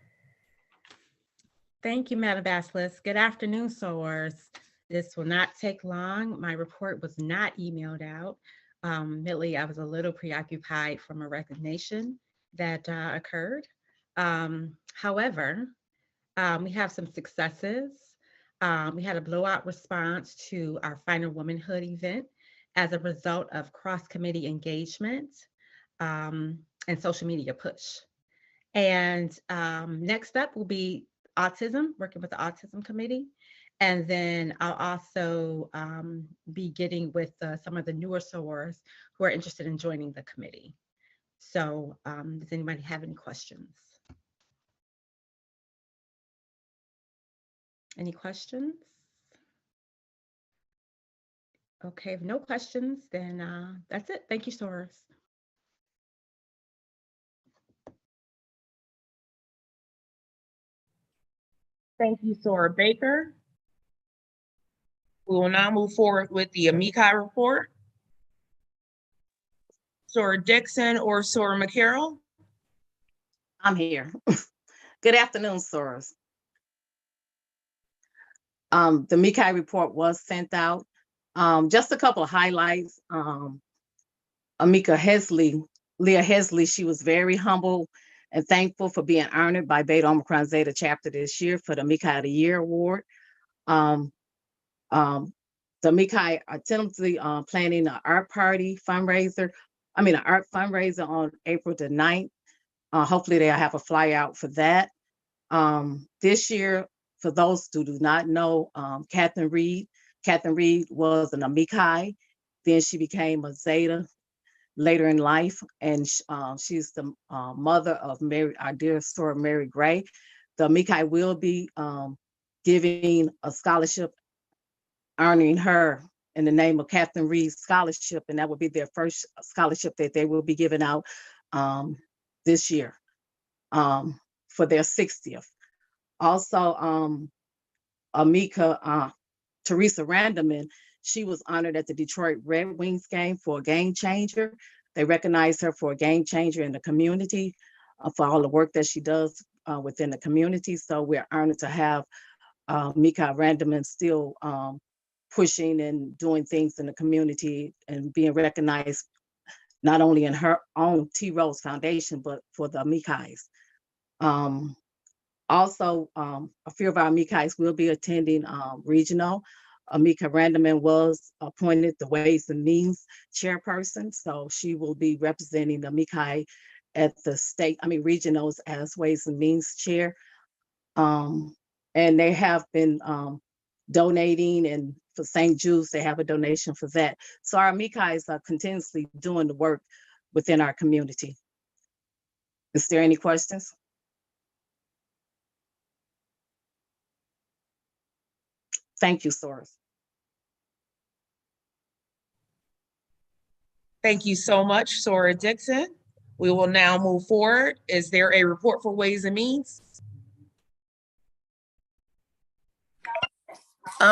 [SPEAKER 17] Thank you, Madam Basilisk. Good afternoon, Soars. This will not take long. My report was not emailed out. Admittedly, I was a little preoccupied from a resignation that occurred. However, we have some successes. We had a blowout response to our Final Womanhood event as a result of cross-committee engagement and social media push. And next up will be autism, working with the autism committee. And then I'll also be getting with some of the newer SOARs who are interested in joining the committee. So does anybody have any questions? Any questions? Okay, if no questions, then that's it. Thank you, SOARs.
[SPEAKER 2] Thank you, Sora Baker. We will now move forward with the Amici report. Sora Dixon or Sora McCarroll?
[SPEAKER 18] I'm here. Good afternoon, Soras. The Amici report was sent out. Just a couple of highlights. Amica Hesley, Leah Hesley, she was very humble and thankful for being honored by Beta Omicron Zeta chapter this year for the Amici of the Year award. The Amici are tentatively planning an art fundraiser on April the 9th. Hopefully they'll have a flyer out for that. This year, for those who do not know, Catherine Reed was an Amici, then she became a Zeta later in life, and she's the mother of Mary, our dear Sora Mary Gray. The Amici will be giving a scholarship, honoring her in the name of Catherine Reed Scholarship, and that will be their first scholarship that they will be giving out this year for their 60th. Also, Amika Teresa Randaman, she was honored at the Detroit Red Wings game for a game changer. They recognized her for a game changer in the community for all the work that she does within the community. So we're honored to have Mika Randaman still pushing and doing things in the community and being recognized not only in her own T. Rose Foundation, but for the Amikais. Also, a few of our Amikais will be attending regional. Amika Randaman was appointed the Ways and Means chairperson, so she will be representing the Amikai at the regionals as Ways and Means chair. And they have been donating, and for St. Jude's, they have a donation for that. So our Amikais are continuously doing the work within our community. Is there any questions? Thank you, Soros.
[SPEAKER 2] Thank you so much, Sora Dixon. We will now move forward. Is there a report for Ways and Means?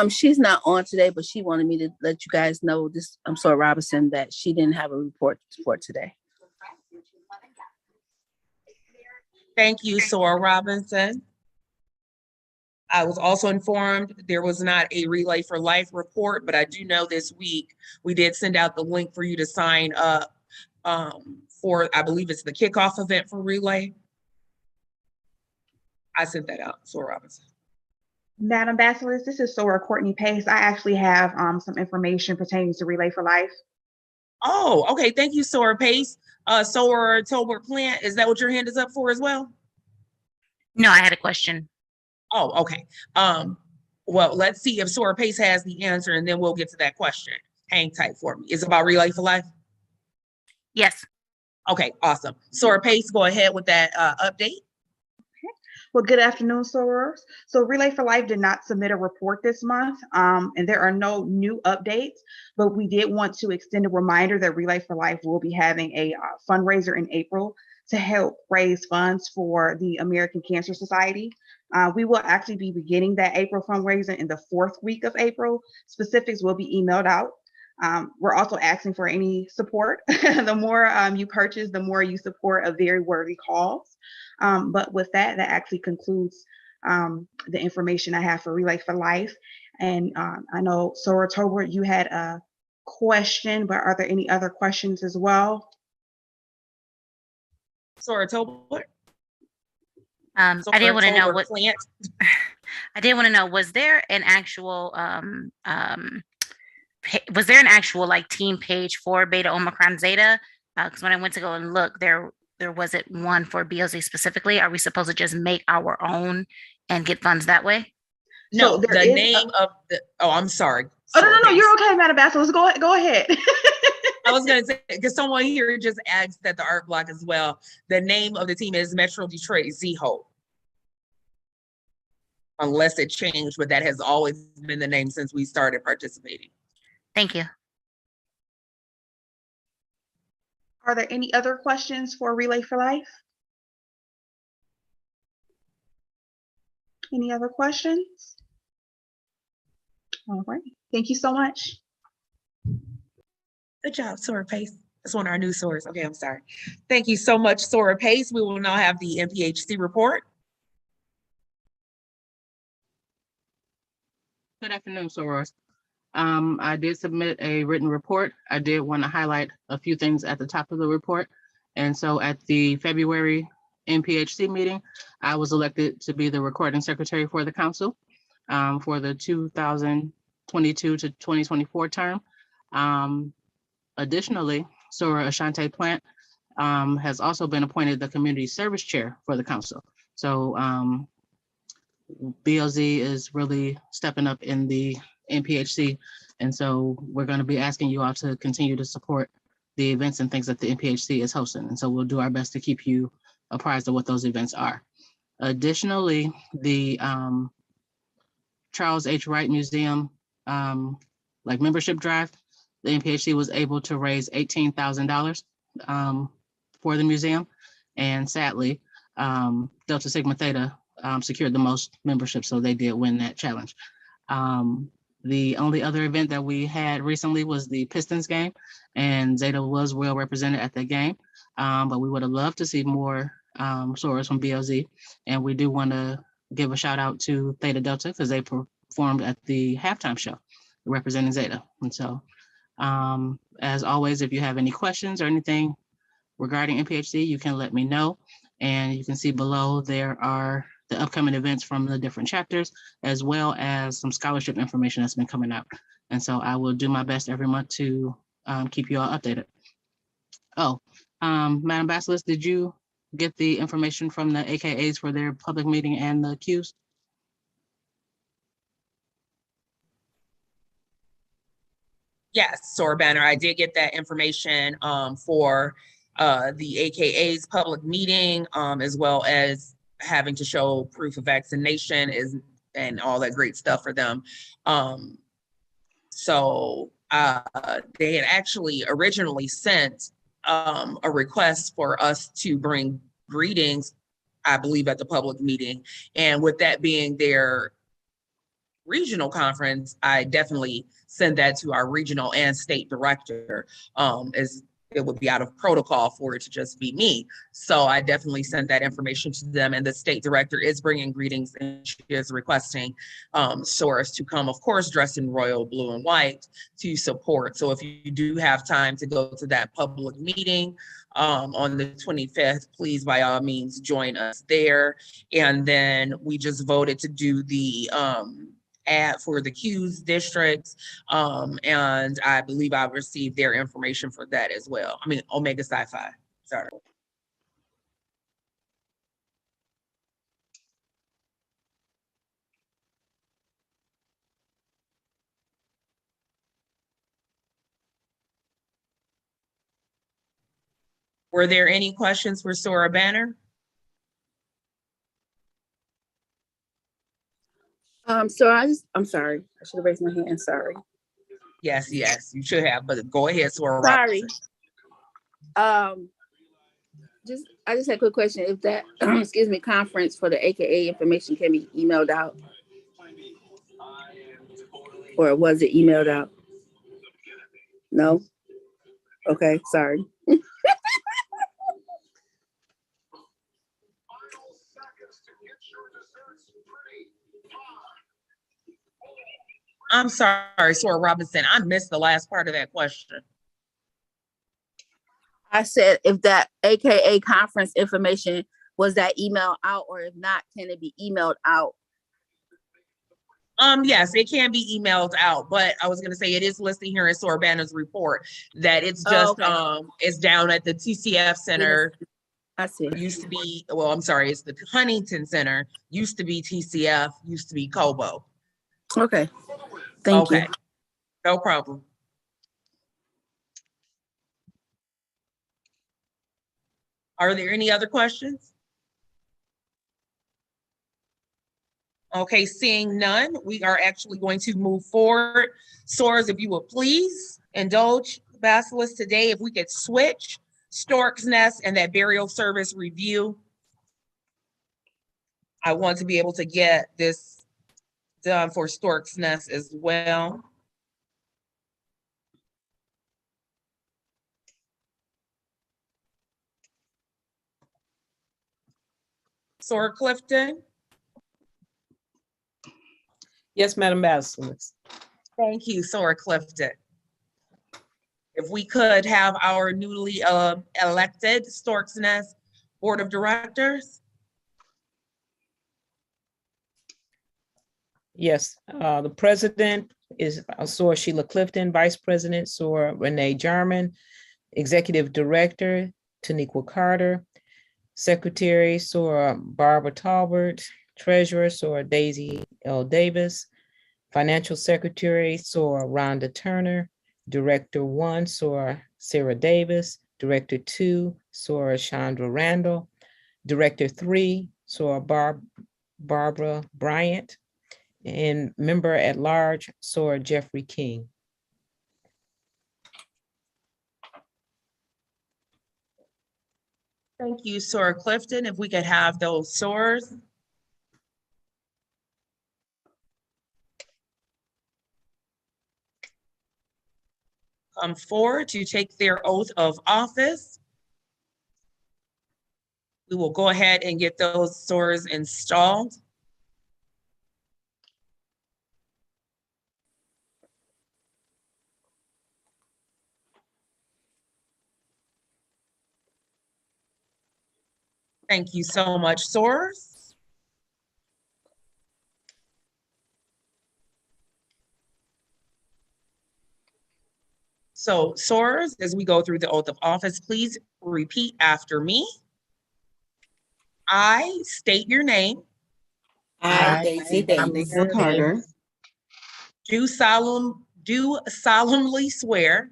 [SPEAKER 19] She's not on today, but she wanted me to let you guys know this. I'm sorry, Robinson, that she didn't have a report for today.
[SPEAKER 2] Thank you, Sora Robinson. I was also informed there was not a Relay for Life report, but I do know this week we did send out the link for you to sign up for, I believe it's the kickoff event for Relay. I sent that out, Sora Robinson.
[SPEAKER 20] Madam Basilisk, this is Sora Courtney Pace. I actually have some information pertaining to Relay for Life.
[SPEAKER 2] Oh, okay. Thank you, Sora Pace. Sora Tolbert Plant, is that what your hand is up for as well?
[SPEAKER 21] No, I had a question.
[SPEAKER 2] Oh, okay. Well, let's see if Sora Pace has the answer, and then we'll get to that question. Hang tight for me. Is it about Relay for Life?
[SPEAKER 21] Yes.
[SPEAKER 2] Okay, awesome. Sora Pace, go ahead with that update.
[SPEAKER 20] Well, good afternoon, sorors. So Relay for Life did not submit a report this month, and there are no new updates, but we did want to extend a reminder that Relay for Life will be having a fundraiser in April to help raise funds for the American Cancer Society. We will actually be beginning that April fundraiser in the 4th week of April. Specifics will be emailed out. We're also asking for any support. The more you purchase, the more you support a very worthy cause. But with that, that actually concludes the information I have for Relay for Life. And I know, Sora Tolbert, you had a question, but are there any other questions as well?
[SPEAKER 2] Sora Tolbert?
[SPEAKER 21] I did want to know what I did want to know, was there an actual like team page for Beta Omicron Zeta? Because when I went to go and look, there wasn't one for BOZ specifically. Are we supposed to just make our own and get funds that way?
[SPEAKER 2] No, the name of the, oh, I'm sorry.
[SPEAKER 20] Oh, no, you're okay, Madam Basilisk. Go ahead.
[SPEAKER 2] I was going to say, because someone here just asked at the art block as well, the name of the team is Metro Detroit Z-Hope. Unless it changed, but that has always been the name since we started participating.
[SPEAKER 21] Thank you.
[SPEAKER 20] Are there any other questions for Relay for Life? Any other questions? All right. Thank you so much.
[SPEAKER 2] Good job, Sora Pace. That's one of our new Soras. Okay, I'm sorry. Thank you so much, Sora Pace. We will now have the MPHC report.
[SPEAKER 22] Good afternoon, sorors. I did submit a written report. I did want to highlight a few things at the top of the report. And so at the February MPHC meeting, I was elected to be the recording secretary for the council for the 2022 to 2024 term. Additionally, Sora Ashante Plant has also been appointed the community service chair for the council. So BOZ is really stepping up in the NPHC. And so we're going to be asking you all to continue to support the events and things that the NPHC is hosting. And so we'll do our best to keep you apprised of what those events are. Additionally, the Charles H. Wright Museum membership drive, the NPHC was able to raise $18,000 for the museum. And sadly, Delta Sigma Theta secured the most membership, so they did win that challenge. The only other event that we had recently was the Pistons game, and Zeta was well represented at that game. But we would have loved to see more sorors from BOZ. And we do want to give a shout out to Theta Delta because they performed at the halftime show representing Zeta. And so, as always, if you have any questions or anything regarding NPHC, you can let me know. And you can see below there are the upcoming events from the different chapters, as well as some scholarship information that's been coming out. And so I will do my best every month to keep you all updated. Oh, Madam Basilisk, did you get the information from the AKAs for their public meeting and the Qs?
[SPEAKER 2] Yes, Sora Banner, I did get that information for the AKA's public meeting, as well as having to show proof of vaccination and all that great stuff for them. So they had actually originally sent a request for us to bring greetings, I believe, at the public meeting. And with that being their regional conference, I definitely send that to our regional and state director, as it would be out of protocol for it to just be me. So I definitely sent that information to them, and the state director is bringing greetings, and she is requesting sorors to come, of course, dressed in royal blue and white to support. So if you do have time to go to that public meeting on the 25th, please, by all means, join us there. And then we just voted to do the ad for the Q's districts. And I believe I've received their information for that as well. I mean, Omega Sci-Fi, sorry. Were there any questions for Sora Banner?
[SPEAKER 19] So I'm sorry, I should have raised my hand, sorry.
[SPEAKER 2] Yes, you should have, but go ahead, Sora.
[SPEAKER 19] Sorry. I just had a quick question. If that, excuse me, conference for the AKA information can be emailed out? Or was it emailed out? No? Okay, sorry.
[SPEAKER 2] I'm sorry, Sora Robinson, I missed the last part of that question.
[SPEAKER 19] I said, if that AKA conference information, was that emailed out, or if not, can it be emailed out?
[SPEAKER 2] Yes, it can be emailed out, but I was gonna say it is listed here in Sora Banner's report that it's just, it's down at the TCF Center.
[SPEAKER 19] I see.
[SPEAKER 2] Used to be, well, I'm sorry, it's the Huntington Center, used to be TCF, used to be Kobo.
[SPEAKER 19] Okay, thank you.
[SPEAKER 2] No problem. Are there any other questions? Okay, seeing none, we are actually going to move forward. Soras, if you would please indulge Basilisk today, if we could switch Stork's Nest and that burial service review. I want to be able to get this done for Stork's Nest as well. Sora Clifton.
[SPEAKER 1] Yes, Madam Basilisk.
[SPEAKER 2] Thank you, Sora Clifton. If we could have our newly elected Stork's Nest Board of Directors.
[SPEAKER 1] Yes, the president is Sora Sheila Clifton, Vice President Sora Renee Jarman, Executive Director Taniqua Carter, Secretary Sora Barbara Talbert, Treasurer, Sora Daisy L. Davis. Financial Secretary, Sora Rhonda Turner. Director 1, Sora Sarah Davis. Director 2, Sora Chandra Randall. Director 3, Sora Barbara Bryant. And Member at Large, Sora Jeffrey King.
[SPEAKER 2] Thank you, Sora Clifton. If we could have those SORs. Come forward to take their oath of office. We will go ahead and get those SORs installed. Thank you so much, SORs. So SORs, as we go through the oath of office, please repeat after me. I state your name.
[SPEAKER 4] I, Daisy Davis.
[SPEAKER 14] Carter.
[SPEAKER 2] Do solemnly swear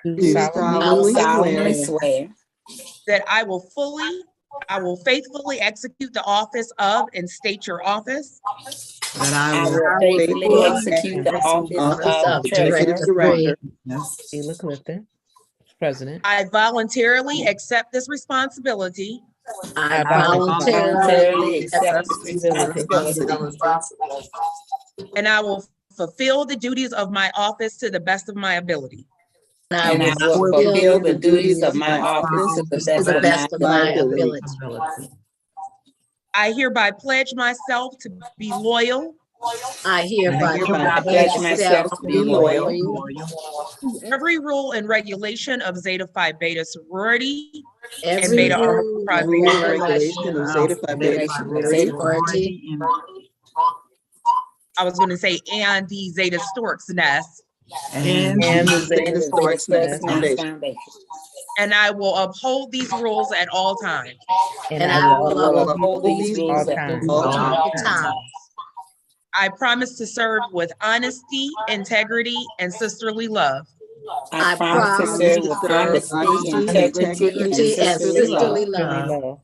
[SPEAKER 14] Do solemnly
[SPEAKER 4] swear
[SPEAKER 2] that I will faithfully execute the office of and state your office.
[SPEAKER 14] that
[SPEAKER 4] I will faithfully execute the office of Treasurer.
[SPEAKER 1] Sheila Clifton, President.
[SPEAKER 2] I voluntarily accept this responsibility.
[SPEAKER 4] I voluntarily accept this responsibility.
[SPEAKER 2] And I will fulfill the duties of my office to the best of my ability.
[SPEAKER 4] And I will fulfill the duties of my office to the best of my ability.
[SPEAKER 2] I hereby pledge myself to be loyal.
[SPEAKER 4] I hereby pledge myself to be loyal
[SPEAKER 2] To every rule and regulation of Zeta Phi Beta sorority and
[SPEAKER 4] every
[SPEAKER 2] Beta
[SPEAKER 4] rule
[SPEAKER 2] Omicron
[SPEAKER 4] and
[SPEAKER 2] Beta
[SPEAKER 4] regulation of Zeta Phi Beta sorority.
[SPEAKER 2] I was going to say, and the Zeta Stork's Nest.
[SPEAKER 1] And the Zeta Stork's Nest
[SPEAKER 4] Foundation.
[SPEAKER 2] And I will uphold these rules at all times.
[SPEAKER 1] And I will uphold these rules at all
[SPEAKER 4] times.
[SPEAKER 2] I promise to serve with honesty, integrity, and sisterly love.
[SPEAKER 4] I promise to serve with honesty, integrity, and sisterly love.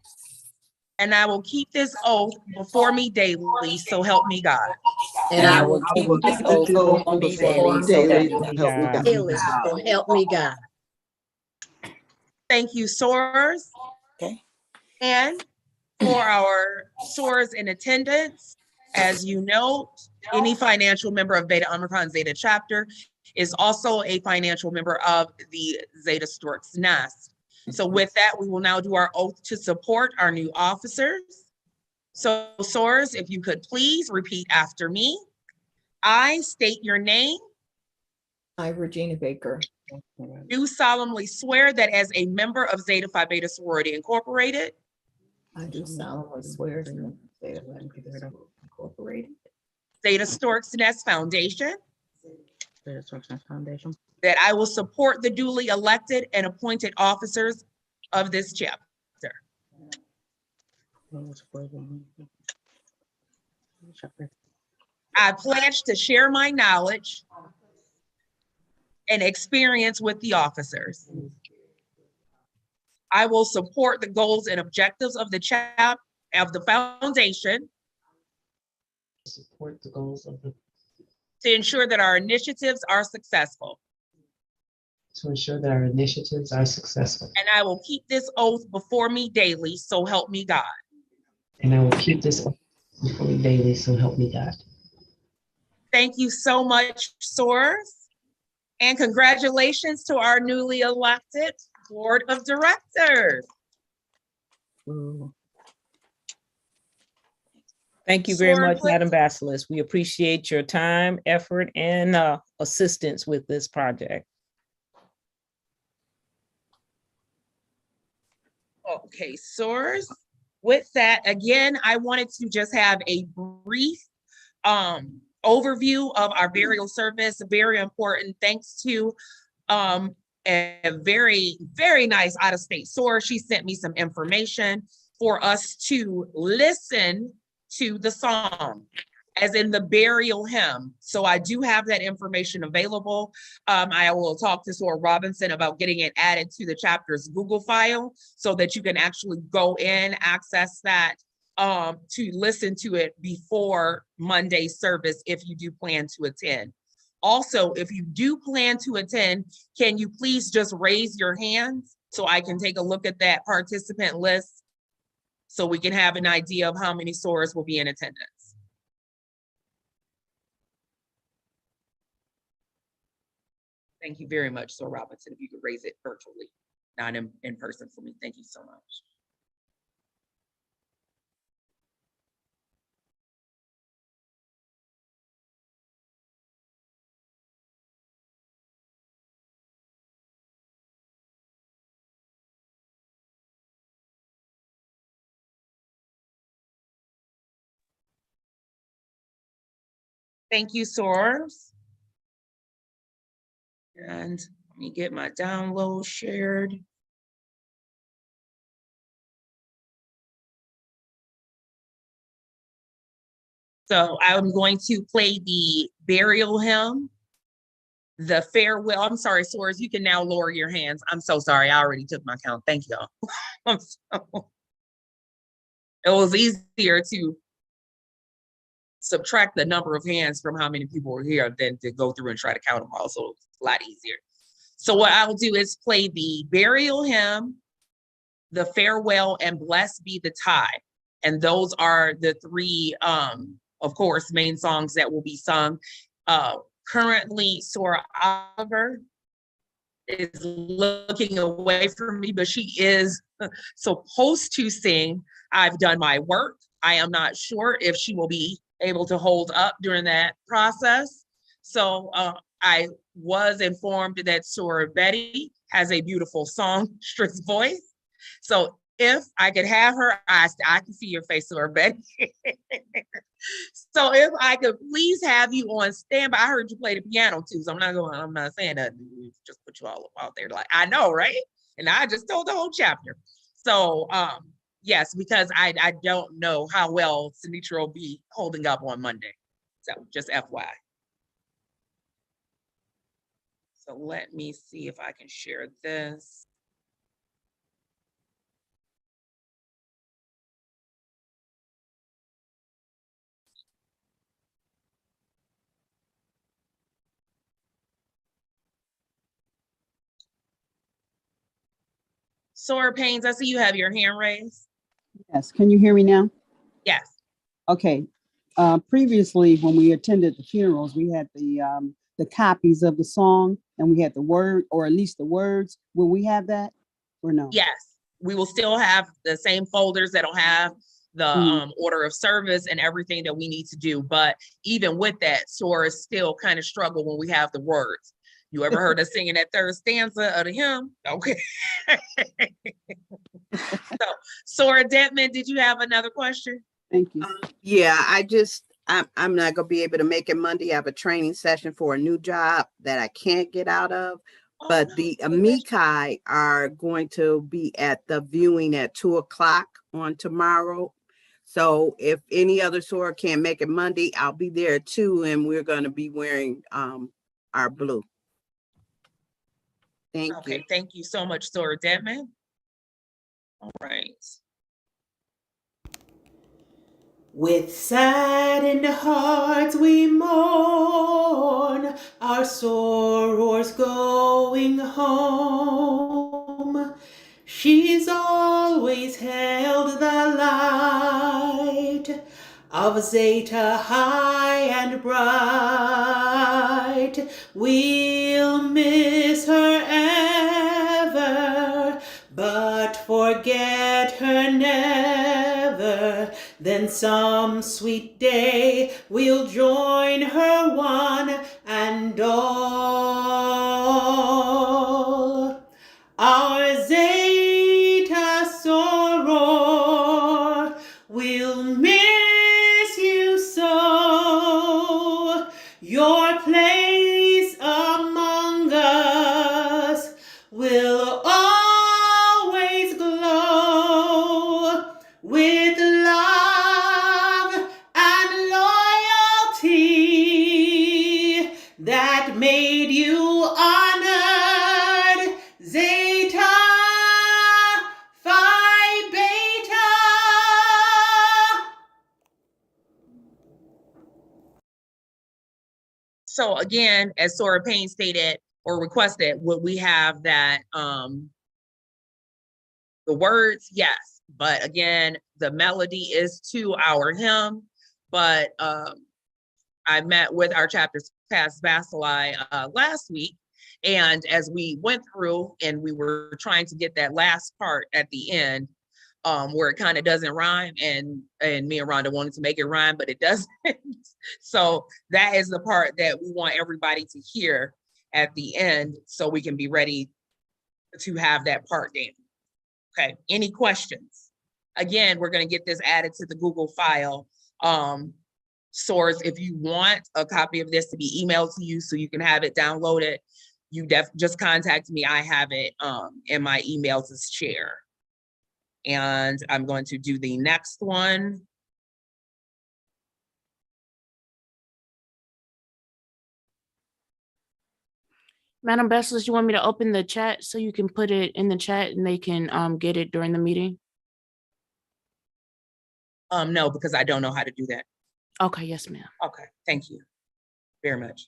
[SPEAKER 2] And I will keep this oath before me daily, so help me God.
[SPEAKER 4] And I will keep this oath before me daily, so help me God.
[SPEAKER 2] Thank you, SORs.
[SPEAKER 4] Okay.
[SPEAKER 2] And for our SORs in attendance, as you know, any financial member of Beta Omicron Zeta chapter is also a financial member of the Zeta Stork's Nest. So with that, we will now do our oath to support our new officers. So SORs, if you could please repeat after me. I state your name.
[SPEAKER 11] I, Regina Baker.
[SPEAKER 2] Do solemnly swear that as a member of Zeta Phi Beta Sorority Incorporated.
[SPEAKER 11] I do solemnly swear to Zeta Phi Beta Incorporated.
[SPEAKER 2] Zeta Stork's Nest Foundation.
[SPEAKER 22] Zeta Stork's Nest Foundation.
[SPEAKER 2] That I will support the duly elected and appointed officers of this chapter. I pledge to share my knowledge and experience with the officers. I will support the goals and objectives of the foundation.
[SPEAKER 3] Support the goals of the.
[SPEAKER 2] To ensure that our initiatives are successful.
[SPEAKER 3] To ensure that our initiatives are successful.
[SPEAKER 2] And I will keep this oath before me daily, so help me God.
[SPEAKER 3] And I will keep this oath before me daily, so help me God.
[SPEAKER 2] Thank you so much, SORs. And congratulations to our newly elected Board of Directors.
[SPEAKER 1] Thank you very much, Madam Basilisk. We appreciate your time, effort, and assistance with this project.
[SPEAKER 2] Okay, SORs. With that, again, I wanted to just have a brief overview of our burial service. Very important. Thanks to a very, very nice out-of-state SOR. She sent me some information for us to listen to the song, as in the burial hymn. So I do have that information available. I will talk to Sora Robinson about getting it added to the chapter's Google file so that you can actually go in, access that to listen to it before Monday's service if you do plan to attend. Also, if you do plan to attend, can you please just raise your hands so I can take a look at that participant list so we can have an idea of how many Soras will be in attendance. Thank you very much, Sora Robinson. If you could raise it virtually, not in person for me. Thank you so much. Thank you, Soars. And let me get my download shared. So I'm going to play the burial hymn, the farewell. I'm sorry, Soars, you can now lower your hands. I'm so sorry. I already took my count. Thank y'all. It was easier to subtract the number of hands from how many people were here than to go through and try to count them all. So it's a lot easier. So what I'll do is play the burial hymn, the farewell, and blessed be the tie. And those are the three, of course, main songs that will be sung. Currently, Sora Oliver is looking away from me, but she is supposed to sing I've Done My Work. I am not sure if she will be able to hold up during that process. So I was informed that Sora Betty has a beautiful songstress voice. So if I could have her, I can see your face, Sora Betty. So if I could please have you on standby. I heard you play the piano too, so I'm not saying that. Just put you all out there like, I know, right? And I just told the whole chapter. So yes, because I don't know how well Sinitra will be holding up on Monday. So just FYI. So let me see if I can share this. Sora Pains, I see you have your hand raised.
[SPEAKER 5] Yes, can you hear me now?
[SPEAKER 2] Yes.
[SPEAKER 5] Okay. Previously, when we attended the funerals, we had the copies of the song and we had the word, or at least the words. Will we have that or no?
[SPEAKER 2] Yes, we will still have the same folders that'll have the order of service and everything that we need to do. But even with that, Sora still kind of struggle when we have the words. You ever heard us singing that third stanza of the hymn? Okay. So, Sora Detman, did you have another question?
[SPEAKER 5] Thank you.
[SPEAKER 6] Yeah, I'm not gonna be able to make it Monday. I have a training session for a new job that I can't get out of. But the Amici are going to be at the viewing at 2:00 on tomorrow. So if any other Sora can't make it Monday, I'll be there too, and we're going to be wearing our blue. Thank you.
[SPEAKER 2] Okay, thank you so much, Sora Detman. All right.
[SPEAKER 23] With saddened hearts we mourn our sorors going home. She's always held the light of Zeta high and bright. We'll miss her ever, but forget her never. Then some sweet day we'll join her one and all. Our Zeta soror will miss you so. Your place among us will always glow with love
[SPEAKER 2] So again, as Sora Payne stated or requested, would we have that, the words? Yes, but again, the melody is to our hymn, but I met with our chapter's past Bacilli last week, and as we went through and we were trying to get that last part at the end, where it kind of doesn't rhyme, and me and Rhonda wanted to make it rhyme, but it doesn't. So that is the part that we want everybody to hear at the end, so we can be ready to have that part down. Okay, any questions? Again, we're going to get this added to the Google file. Source, if you want a copy of this to be emailed to you so you can have it downloaded, you just contact me. I have it in my email to share. And I'm going to do the next one.
[SPEAKER 9] Madam Besselus, you want me to open the chat so you can put it in the chat and they can get it during the meeting?
[SPEAKER 2] No, because I don't know how to do that.
[SPEAKER 9] Okay, yes, ma'am.
[SPEAKER 2] Okay, thank you very much.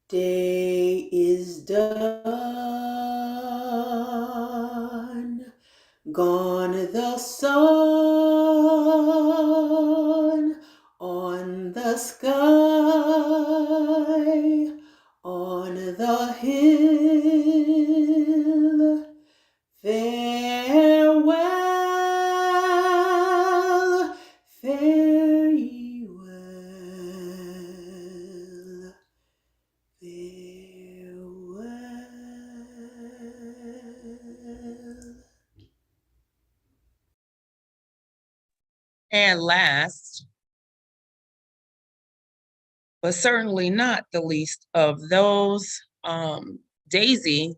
[SPEAKER 23] Day is done, gone the sun on the sky, on the hill. Farewell, fare ye well.
[SPEAKER 2] And last, but certainly not the least of those, Daisy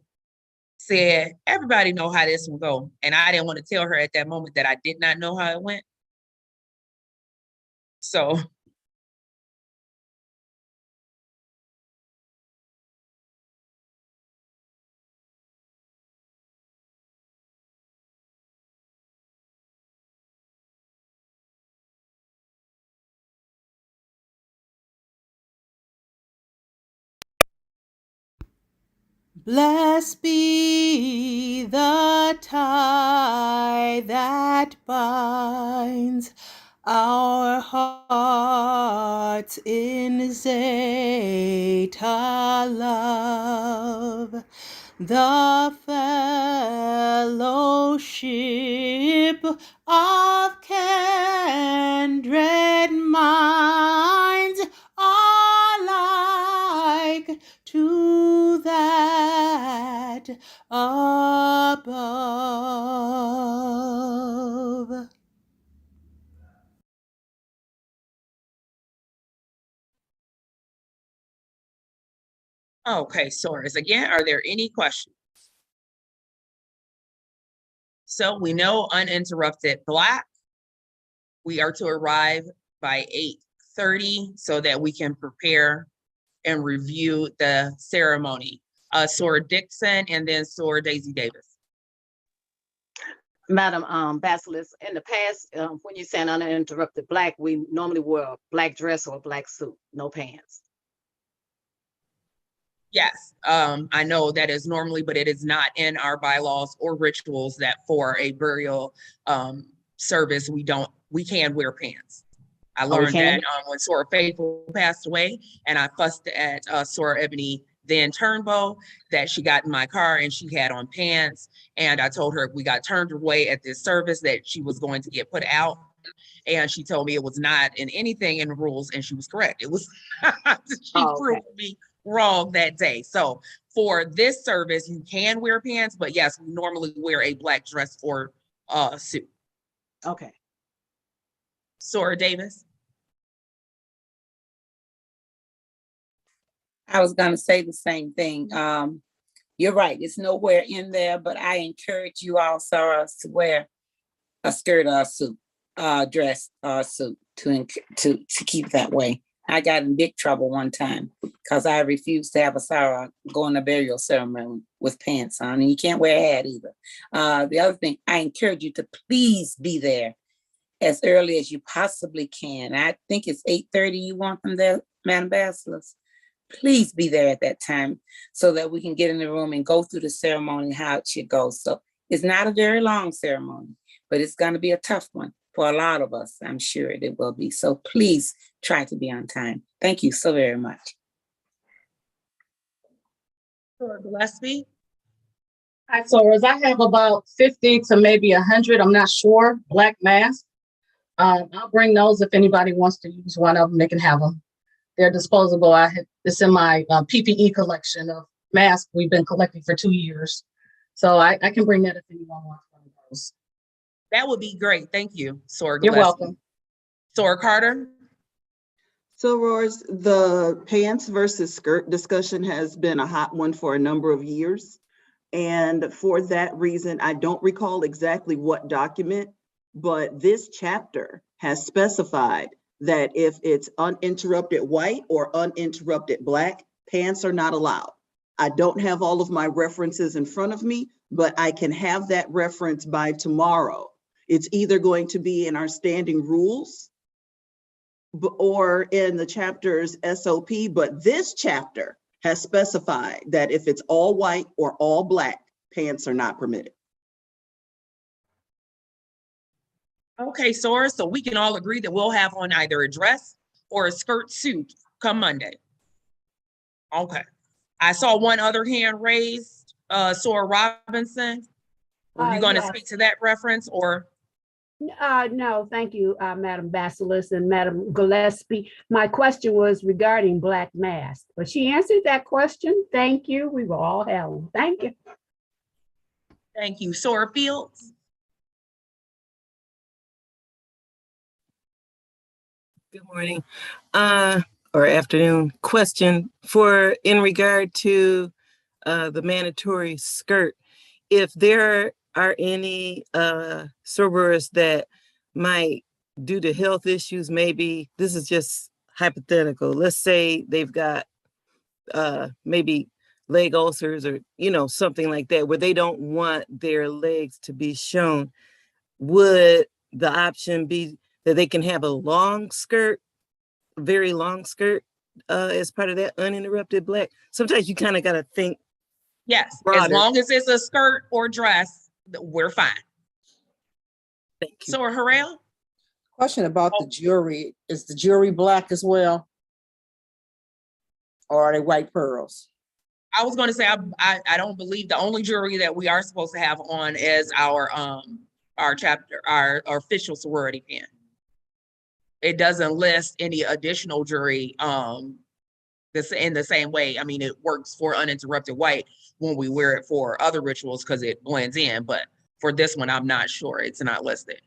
[SPEAKER 2] said, everybody know how this will go. And I didn't want to tell her at that moment that I did not know how it went. So
[SPEAKER 23] Blessed be the tie that binds our hearts in Zeta love, the fellowship of kindred minds, alike to that above.
[SPEAKER 2] okay, Soros, again, are there any questions? So we know uninterrupted Black. We are to arrive by 8:30 so that we can prepare and review the ceremony. Sora Dixon and then Sora Daisy Davis.
[SPEAKER 18] Madam Basilis, in the past, when you saying uninterrupted Black, we normally wear a black dress or a black suit, no pants.
[SPEAKER 2] Yes, I know that is normally, but it is not in our bylaws or rituals that for a burial service, we can wear pants. I learned that when Sora Faithful passed away, and I fussed at Sora Ebony then Turnbow that she got in my car and she had on pants, and I told her if we got turned away at this service that she was going to get put out, and she told me it was not in anything in the rules, and she was correct. It was she proved me wrong that day. So for this service, you can wear pants, but yes, we normally wear a black dress or suit.
[SPEAKER 18] Okay.
[SPEAKER 2] Sora Davis.
[SPEAKER 4] I was going to say the same thing. You're right. It's nowhere in there, but I encourage you all, Sarah, to wear a skirt or a suit, dress or a suit to keep that way. I got in big trouble one time because I refused to have a soror go on a burial ceremony with pants on, and you can't wear a hat either. The other thing, I encourage you to please be there as early as you possibly can. I think it's 8:30 you want them there, Madam Bachelors. Please be there at that time so that we can get in the room and go through the ceremony, how it should go. So it's not a very long ceremony, but it's going to be a tough one for a lot of us. I'm sure it will be. So please try to be on time. Thank you so very much.
[SPEAKER 2] Soror Gillespie.
[SPEAKER 12] Hi, sorors. I have about 50 to maybe 100, I'm not sure, black masks. I'll bring those if anybody wants to use one of them, they can have them. They're disposable. It's in my PPE collection of masks we've been collecting for 2 years. So I can bring that if anyone wants one of those.
[SPEAKER 2] That would be great. Thank you, Soror
[SPEAKER 12] You're
[SPEAKER 2] Gillespie.
[SPEAKER 12] welcome.
[SPEAKER 2] Soror Carter.
[SPEAKER 7] Sorors, the pants versus skirt discussion has been a hot one for a number of years. And for that reason, I don't recall exactly what document, but this chapter has specified that if it's uninterrupted white or uninterrupted black, pants are not allowed. I don't have all of my references in front of me, but I can have that reference by tomorrow. It's either going to be in our standing rules or in the chapter's SOP, but this chapter has specified that if it's all white or all black, pants are not permitted.
[SPEAKER 2] Okay, Soror, so we can all agree that we'll have on either a dress or a skirt suit come Monday. Okay. I saw one other hand raised, Soror Robinson. Were you going to
[SPEAKER 8] Yes.
[SPEAKER 2] speak to that reference or?
[SPEAKER 8] No, thank you, Madam Basilis and Madam Gillespie. My question was regarding black mask, but she answered that question. Thank you. We will all have them. Thank you.
[SPEAKER 2] Thank you. Soror Fields.
[SPEAKER 10] Good morning, or afternoon. Question for in regard to the mandatory skirt. If there are any sorors that might, due to health issues, maybe this is just hypothetical. Let's say they've got maybe leg ulcers or something like that, where they don't want their legs to be shown. Would the option be that they can have a long skirt, very long skirt, as part of that uninterrupted black? Sometimes you kind of got to think.
[SPEAKER 2] Yes,
[SPEAKER 10] broader.
[SPEAKER 2] as long as it's a skirt or dress, we're fine.
[SPEAKER 10] Thank you.
[SPEAKER 2] Soror Harrell?
[SPEAKER 24] Question about the jewelry. Is the jewelry black as well? Or are they white pearls?
[SPEAKER 2] I was going to say, I don't believe the only jewelry that we are supposed to have on is our chapter, our official sorority pin. It doesn't list any additional jewelry this in the same way. I mean, it works for uninterrupted white when we wear it for other rituals because it blends in, but for this one, I'm not sure. It's not listed.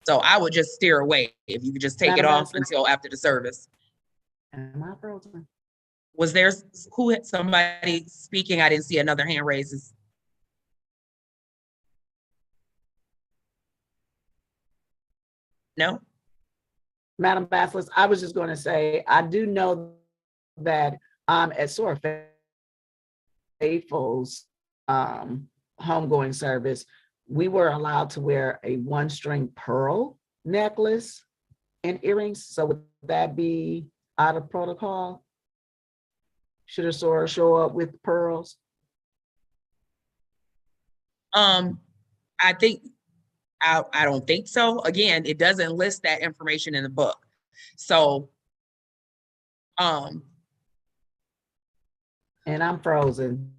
[SPEAKER 2] So I would just steer away if you could just take it off until after the service.
[SPEAKER 8] Am I frozen?
[SPEAKER 2] Was there somebody speaking? I didn't see another hand raises. No?
[SPEAKER 24] Madam Basilis, I was just going to say, I do know that at Soror Faithful's homegoing service, we were allowed to wear a one-string pearl necklace and earrings. So would that be out of protocol? Should a soror show up with pearls?
[SPEAKER 2] I don't think so. Again, it doesn't list that information in the book. So,
[SPEAKER 24] and I'm frozen.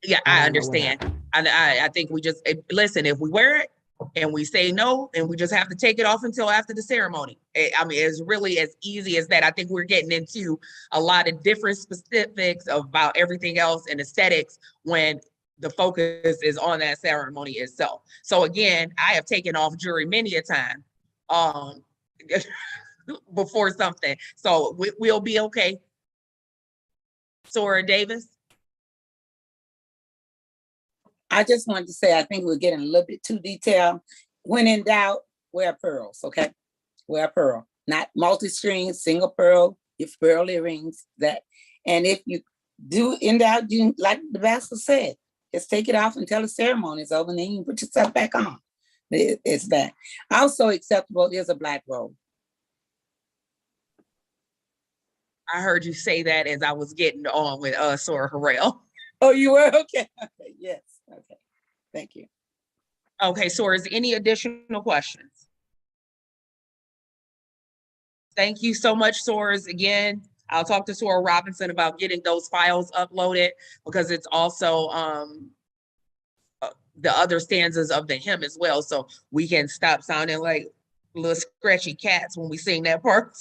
[SPEAKER 2] Yeah, I understand. I think we just listen. If we wear it and we say no, and we just have to take it off until after the ceremony. I mean, it's really as easy as that. I think we're getting into a lot of different specifics about everything else and aesthetics when the focus is on that ceremony itself. So again, I have taken off jewelry many a time before something. So we'll be okay. Soror Davis.
[SPEAKER 4] I just wanted to say, I think we're getting a little bit too detailed. when in doubt, wear pearls, okay? Wear a pearl, not multi-string, single pearl, if pearl earrings, that. And if you do in doubt, you, like the pastor said, just take it off until the ceremony is over, and then you put yourself back on. It's that. Also acceptable is a black robe.
[SPEAKER 2] I heard you say that as I was getting on with Sora Harrell.
[SPEAKER 4] Oh, you were? Okay. Okay. Yes. Okay. Thank you.
[SPEAKER 2] Okay, Sora, is any additional questions? Thank you so much, Soares. Again, I'll talk to Sora Robinson about getting those files uploaded, because it's also the other stanzas of the hymn as well. So we can stop sounding like little scratchy cats when we sing that part.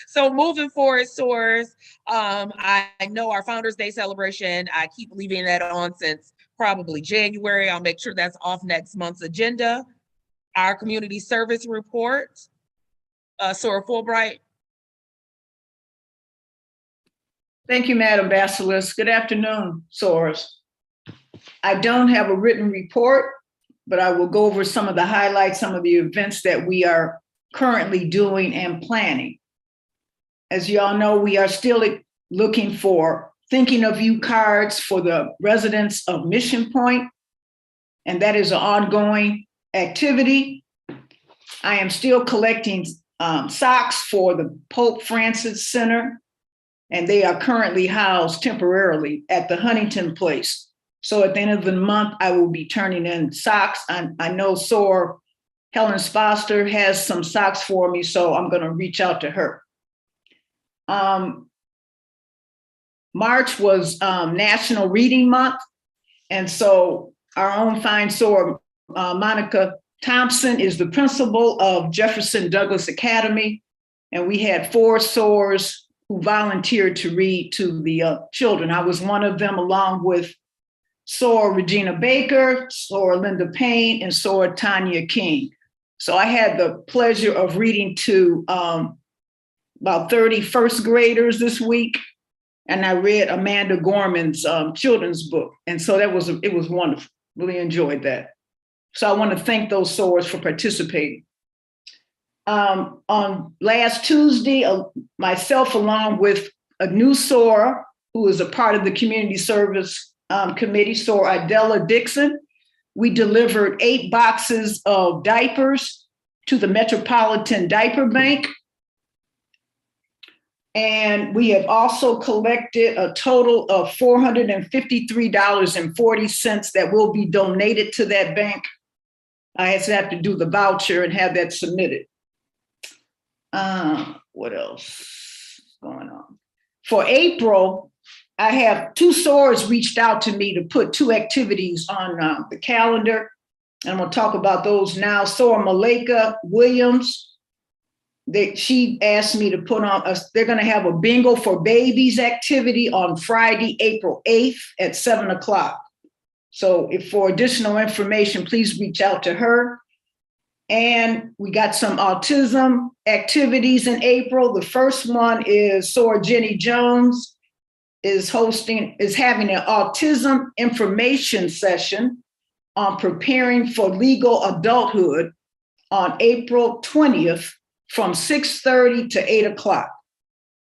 [SPEAKER 2] So moving forward, Soares, I know our Founders Day celebration, I keep leaving that on since probably January. I'll make sure that's off next month's agenda. Our community service report, Sora Fulbright.
[SPEAKER 13] Thank you, Madam Basilisk. Good afternoon, Soares. I don't have a written report, but I will go over some of the highlights, some of the events that we are currently doing and planning. As you all know, we are still looking for Thinking of You cards for the residents of Mission Point, and that is an ongoing activity. I am still collecting socks for the Pope Francis Center, and they are currently housed temporarily at the Huntington Place. So at the end of the month, I will be turning in socks. I know Sora Helen Foster has some socks for me, so I'm going to reach out to her. March was National Reading Month, and so our own fine Sora, Monica Thompson, is the principal of Jefferson Douglas Academy, and we had 4 Soras who volunteered to read to the children. I was one of them, along with Sora Regina Baker, Sora Linda Payne, and Sora Tanya King. So I had the pleasure of reading to about 30 first graders this week, and I read Amanda Gorman's children's book, and so it was wonderful. Really enjoyed that. So I want to thank those Soras for participating. On last Tuesday, myself, along with a new Sora, who is a part of the Community Service Committee, Sora Adela Dixon, we delivered 8 boxes of diapers to the Metropolitan Diaper Bank. And we have also collected a total of $453.40 that will be donated to that bank. I just have to do the voucher and have that submitted. What else is going on? For April, I have 2 Soras reached out to me to put 2 activities on the calendar. And I'm going to talk about those now. Sora Malika Williams, she asked me to put on, they're going to have a Bingo for Babies activity on Friday, April 8th at 7 o'clock. So if for additional information, please reach out to her. And we got some autism activities in April. The first one is Sora Jenny Jones is having an autism information session on preparing for legal adulthood on April 20th from 6:30 to 8 o'clock.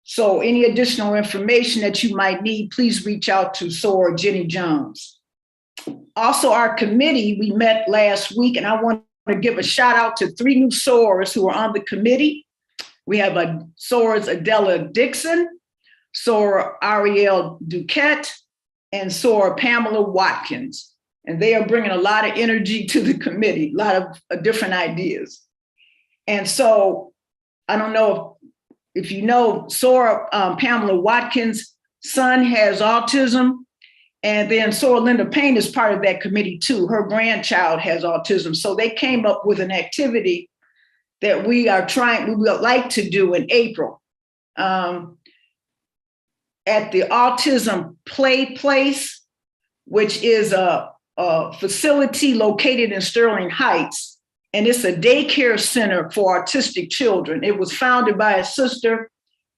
[SPEAKER 13] So any additional information that you might need, please reach out to Sora Jenny Jones. Also, our committee, we met last week, and I want to give a shout out to 3 new Soras who are on the committee. We have Sora's Adela Dixon, Sora Ariel Duquette, and Sora Pamela Watkins. And they are bringing a lot of energy to the committee, a lot of different ideas. And so I don't know if you know, Sora Pamela Watkins' son has autism. And then Sora Linda Payne is part of that committee too. Her grandchild has autism. So they came up with an activity that we would like to do in April. At the Autism Play Place, which is a facility located in Sterling Heights. And it's a daycare center for autistic children. It was founded by a sister.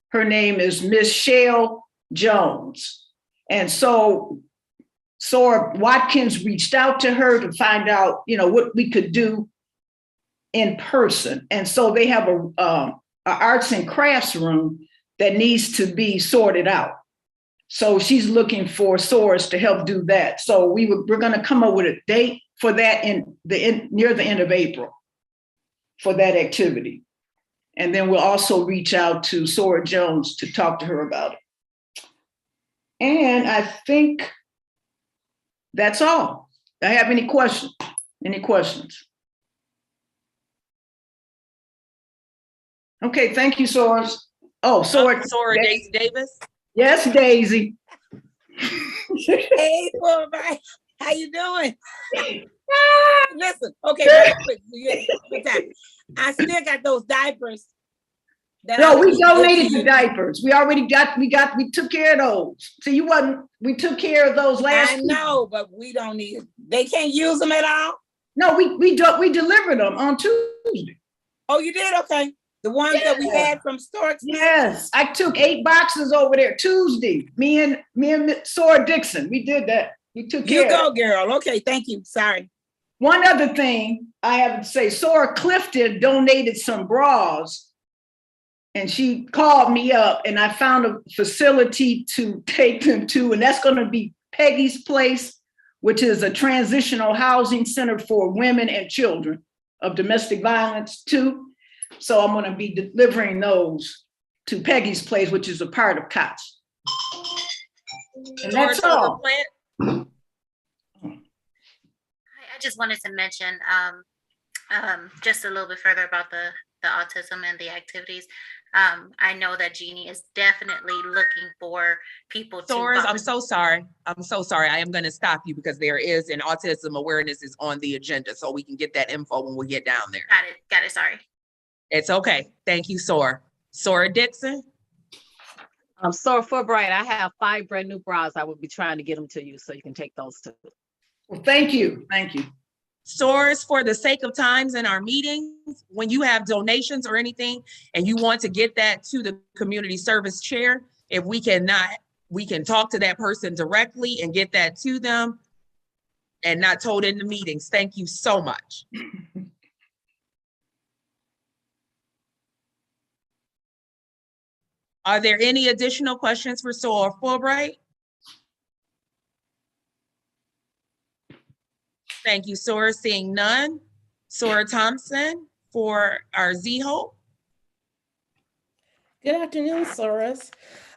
[SPEAKER 13] Her name is Miss Shale Jones. And so Sora Watkins reached out to her to find out, what we could do in person. And so they have a arts and crafts room that needs to be sorted out. So she's looking for Soros to help do that. So we're going to come up with a date for that near the end of April for that activity. And then we'll also reach out to Sora Jones to talk to her about it. And I think that's all. Do I have any questions? Any questions? Okay, thank you, Soros. Oh, Sora
[SPEAKER 2] Daisy Davis.
[SPEAKER 13] Yes, Daisy.
[SPEAKER 4] Hey, Fulbright, how you doing? Listen, okay, very quick. I still got those diapers.
[SPEAKER 13] No, we donated the diapers. We took care of those. So we took care of those last
[SPEAKER 4] I know,
[SPEAKER 13] week.
[SPEAKER 4] but we don't need, they can't use them at all?
[SPEAKER 13] No, we delivered them on Tuesday.
[SPEAKER 4] Oh, you did? Okay. The ones that we had from Storks?
[SPEAKER 13] Yes, I took 8 boxes over there Tuesday. Me and Sora Dixon, we did that. We took care
[SPEAKER 4] of it. You go,
[SPEAKER 13] of
[SPEAKER 4] girl. Okay, thank you. Sorry.
[SPEAKER 13] One other thing I have to say, Sora Clifton donated some bras and she called me up and I found a facility to take them to, and that's going to be Peggy's Place, which is a transitional housing center for women and children of domestic violence too. So I'm going to be delivering those to Peggy's Place, which is a part of COTS. And that's all.
[SPEAKER 15] I just wanted to mention just a little bit further about the autism and the activities. I know that Jeannie is definitely looking for people to.
[SPEAKER 2] Soros, I'm so sorry. I am going to stop you because there is an autism awareness is on the agenda, so we can get that info when we get down there.
[SPEAKER 15] Got it. Sorry.
[SPEAKER 2] It's okay. Thank you, Sora. Sora Dixon.
[SPEAKER 18] Sora Fulbright, I have 5 brand new bras. I will be trying to get them to you so you can take those too.
[SPEAKER 13] Well, thank you. Thank you.
[SPEAKER 2] Soros, for the sake of times in our meetings, when you have donations or anything and you want to get that to the community service chair, if we cannot, we can talk to that person directly and get that to them and not told in the meetings. Thank you so much. Are there any additional questions for Sora Fulbright? Thank you, Sora. Seeing none. Sora Thompson for our Z-Hope.
[SPEAKER 9] Good afternoon, Soros.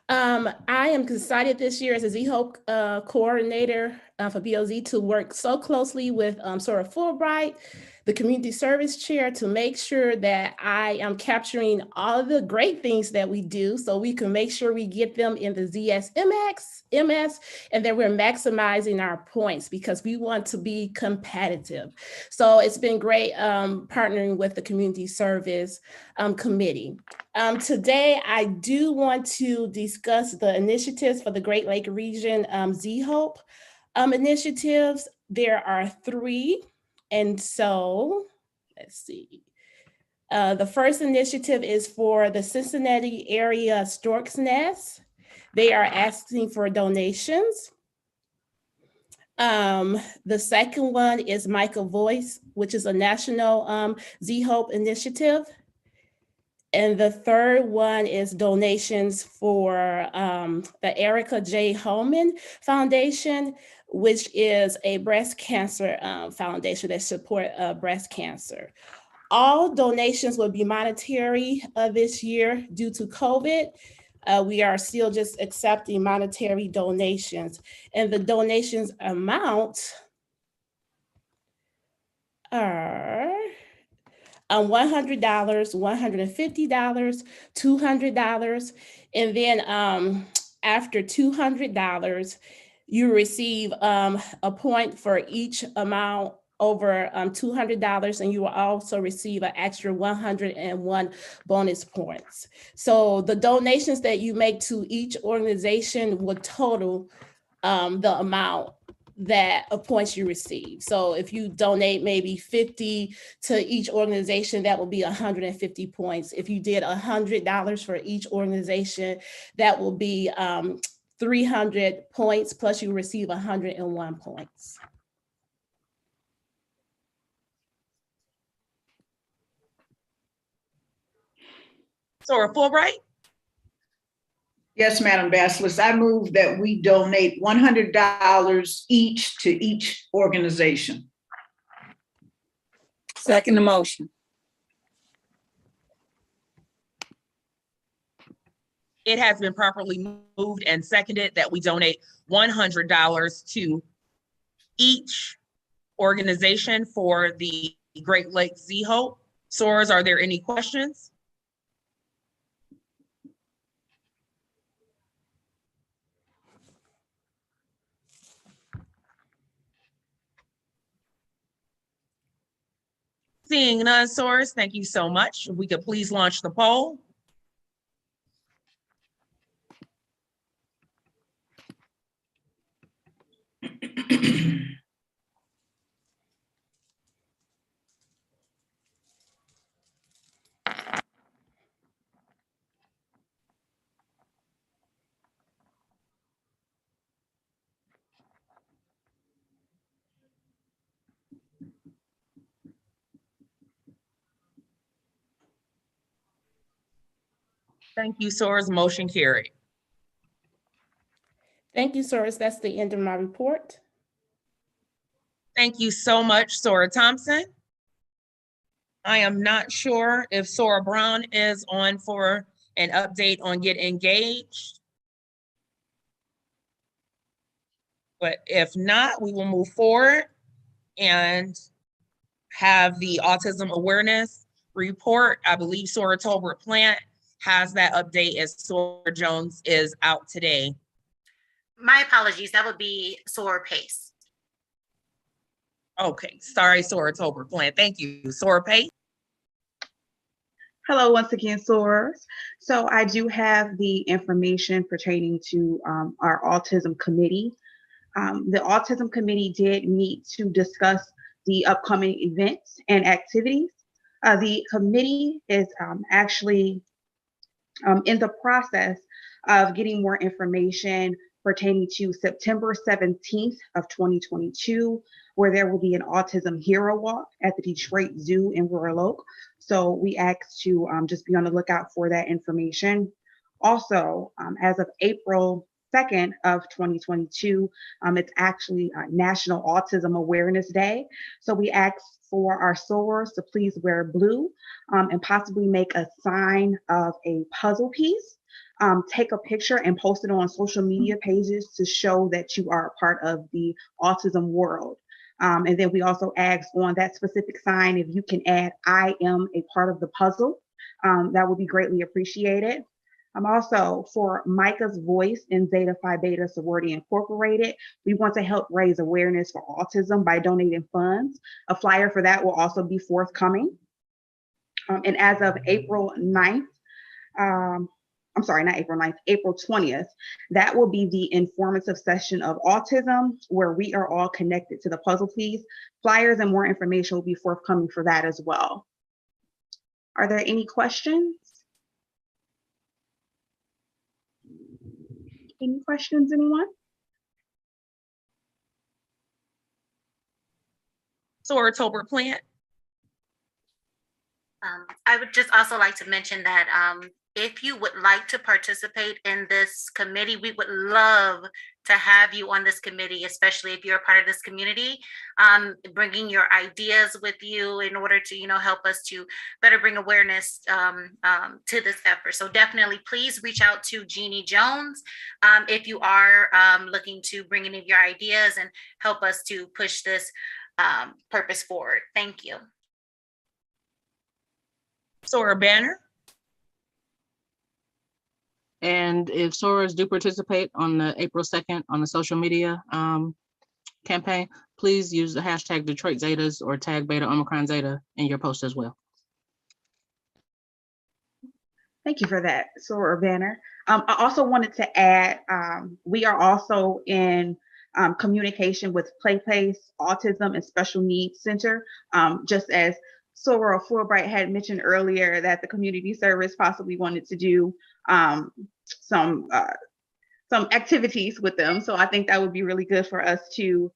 [SPEAKER 9] I am excited this year as a Z-Hope coordinator for BOZ to work so closely with Sora Fulbright, the community service chair, to make sure that I am capturing all of the great things that we do so we can make sure we get them in the MS, and then we're maximizing our points because we want to be competitive. So it's been great partnering with the community service committee. Today, I do want to discuss the initiatives for the Great Lake Region Z-Hope initiatives. There are 3. And so, let's see. The first initiative is for the Cincinnati area Stork's Nest. They are asking for donations. The second one is Micah Voice, which is a national Z-Hope initiative. And the third one is donations for the Erica J. Holman Foundation, which is a breast cancer foundation that supports breast cancer. All donations will be monetary this year due to COVID. We are still just accepting monetary donations, and the donations amount are $100, $150, $200, and then after $200, you receive a point for each amount over $200, and you will also receive an extra 101 bonus points. So the donations that you make to each organization will total the amount that of points you receive. So if you donate maybe 50 to each organization, that will be 150 points. If you did $100 for each organization, that will be 300 points, plus you receive 101 points.
[SPEAKER 2] Sora Fulbright?
[SPEAKER 13] Yes, Madam Basilisk, I move that we donate $100 each to each organization.
[SPEAKER 4] Second the motion.
[SPEAKER 2] It has been properly moved and seconded that we donate $100 to each organization for the Great Lakes Z-Hope. Soras, are there any questions? Seeing none, Soras, thank you so much. If we could please launch the poll. Thank you, Soras. Motion carried.
[SPEAKER 9] Thank you, Soras. That's the end of my report.
[SPEAKER 2] Thank you so much, Sora Thompson. I am not sure if Sora Brown is on for an update on Get Engaged. But if not, we will move forward and have the autism awareness report. I believe Sora Tolbert Plant has that update as Sora Jones is out today.
[SPEAKER 15] My apologies, that would be Sora Pace.
[SPEAKER 2] Okay, sorry, Sora Tolbert Plant. Thank you, Sora Pace.
[SPEAKER 16] Hello, once again, Soars. So I do have the information pertaining to our autism committee. The autism committee did meet to discuss the upcoming events and activities. The committee is actually in the process of getting more information pertaining to September 17th of 2022, where there will be an Autism Hero Walk at the Detroit Zoo in Royal Oak. So we asked to just be on the lookout for that information. Also, as of April 2nd of 2022, it's actually National Autism Awareness Day. So we asked for our Soars to please wear blue and possibly make a sign of a puzzle piece. Take a picture and post it on social media pages to show that you are a part of the autism world. And then we also asked on that specific sign if you can add, I am a part of the puzzle. That would be greatly appreciated. Also, for Micah's Voice in Zeta Phi Beta Sorority Incorporated, we want to help raise awareness for autism by donating funds. A flyer for that will also be forthcoming. And as of April 9th, I'm sorry, not April 9th, April 20th, that will be the informative session of autism where we are all connected to the puzzle piece. Flyers and more information will be forthcoming for that as well. Are there any questions? Any questions, anyone?
[SPEAKER 2] Sora Tolbert Plant.
[SPEAKER 15] I would just also like to mention that if you would like to participate in this committee, we would love to have you on this committee, especially if you're a part of this community, bringing your ideas with you in order to, help us to better bring awareness to this effort. So definitely, please reach out to Jeannie Jones if you are looking to bring any of your ideas and help us to push this purpose forward. Thank you.
[SPEAKER 2] Sora Banner.
[SPEAKER 22] And if Soras do participate on the April 2nd on the social media campaign, please use the hashtag Detroit Zetas or tag Beta Omicron Zeta in your post as well.
[SPEAKER 16] Thank you for that, Sora Banner. I also wanted to add, we are also in communication with PlayPlace Autism and Special Needs Center, just as Sora Fulbright had mentioned earlier that the community service possibly wanted to do some some activities with them. So I think that would be really good for us to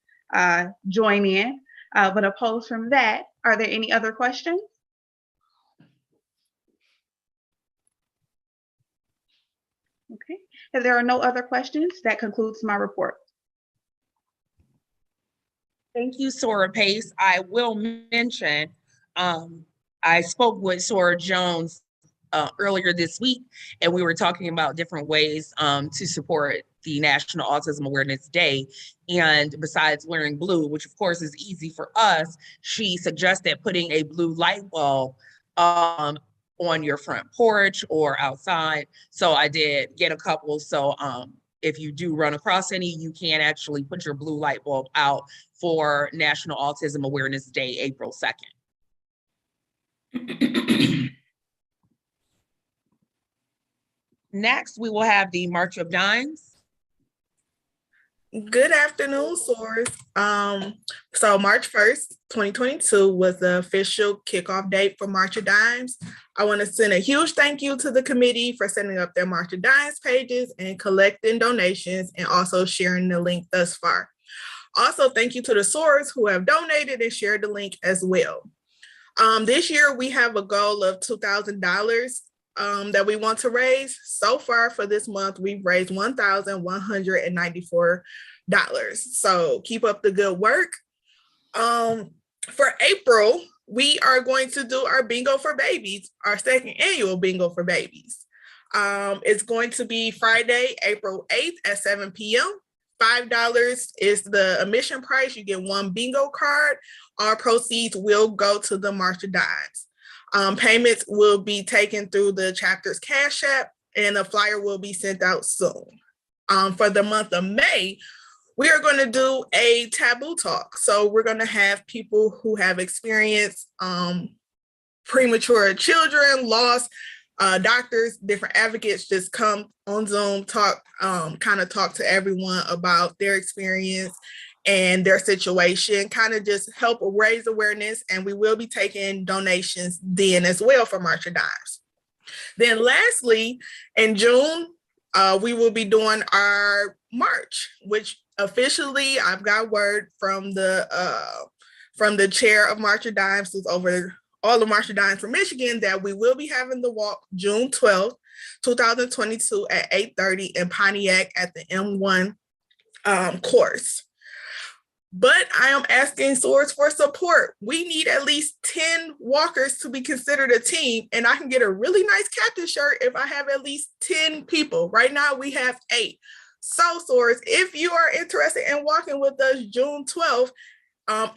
[SPEAKER 16] join in. But opposed from that, are there any other questions? Okay, if there are no other questions, that concludes my report.
[SPEAKER 2] Thank you, Sora Pace. I will mention, I spoke with Sora Jones earlier this week, and we were talking about different ways to support the National Autism Awareness Day. And besides wearing blue, which of course is easy for us, she suggested putting a blue light bulb on your front porch or outside. So I did get a couple. So if you do run across any, you can actually put your blue light bulb out for National Autism Awareness Day, April 2nd. Next, we will have the March of Dimes.
[SPEAKER 17] Good afternoon, Source. So March 1st, 2022 was the official kickoff date for March of Dimes. I want to send a huge thank you to the committee for setting up their March of Dimes pages and collecting donations and also sharing the link thus far. Also, thank you to the Source who have donated and shared the link as well. This year, we have a goal of $2,000 that we want to raise. So far for this month, we've raised $1,194. So keep up the good work. For April, we are going to do our Bingo for Babies, our second annual Bingo for Babies. It's going to be Friday, April 8th at 7 p.m. $5 is the admission price. You get one bingo card. All proceeds will go to the March of Dimes. Payments will be taken through the chapter's Cash App, and a flyer will be sent out soon. For the month of May, we are going to do a taboo talk. So we're going to have people who have experienced premature children, loss, doctors, different advocates just come on Zoom, talk, kind of talk to everyone about their experience and their situation, kind of just help raise awareness. And we will be taking donations then as well for March of Dimes. Then lastly, in June, we will be doing our march, which officially I've got word from the chair of March of Dimes, who's over all the March of Dimes for Michigan, that we will be having the walk June 12th, 2022 at 8:30 in Pontiac at the M1 course. But I am asking Swords for support. We need at least 10 walkers to be considered a team, and I can get a really nice captain shirt if I have at least 10 people. Right now we have 8. So Swords, if you are interested in walking with us June 12th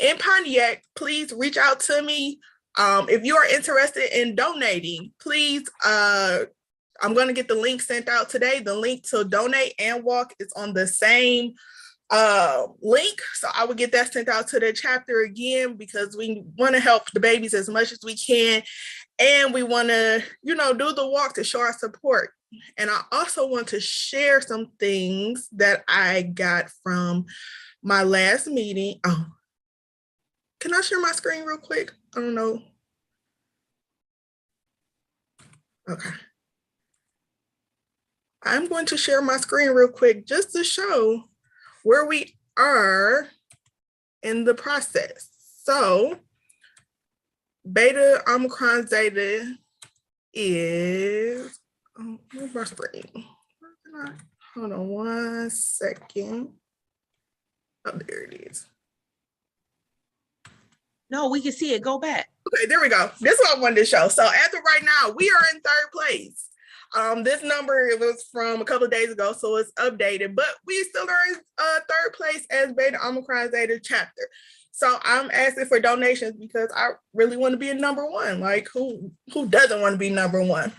[SPEAKER 17] in Pontiac, please reach out to me. If you are interested in donating, please, I'm going to get the link sent out today. The link to donate and walk is on the same link. So I will get that sent out to the chapter again, because we want to help the babies as much as we can. And we want to, do the walk to show our support. And I also want to share some things that I got from my last meeting. Oh, can I share my screen real quick? I don't know. Okay. I'm going to share my screen real quick just to show where we are in the process. So Beta Omicron Zeta is, where's my screen? Hold on one second. Oh, there it is.
[SPEAKER 2] No, we can see it. Go back.
[SPEAKER 17] Okay, there we go. This is what I wanted to show. So as of right now, we are in 3rd place. This number was from a couple of days ago, so it's updated, but we still are in 3rd place as Beta Omicron Zeta chapter. So I'm asking for donations because I really want to be a number 1. Like, who doesn't want to be number 1?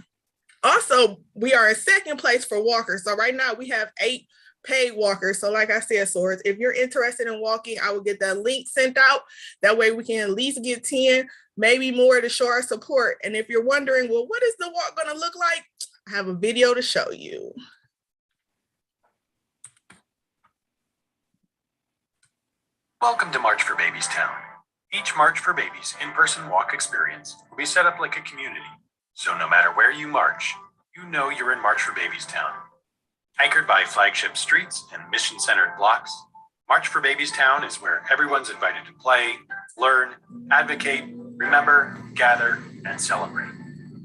[SPEAKER 17] Also, we are in 2nd place for walkers. So right now we have 8 paid walkers. So like I said, Swords, if you're interested in walking, I will get that link sent out. That way we can at least get 10, maybe more, to show our support. And if you're wondering, well, what is the walk going to look like? I have a video to show you.
[SPEAKER 19] Welcome to March for Babies Town. Each March for Babies in-person walk experience will be set up like a community. So no matter where you march, you know you're in March for Babies Town. Anchored by flagship streets and mission-centered blocks, March for Babies Town is where everyone's invited to play, learn, advocate, remember, gather, and celebrate.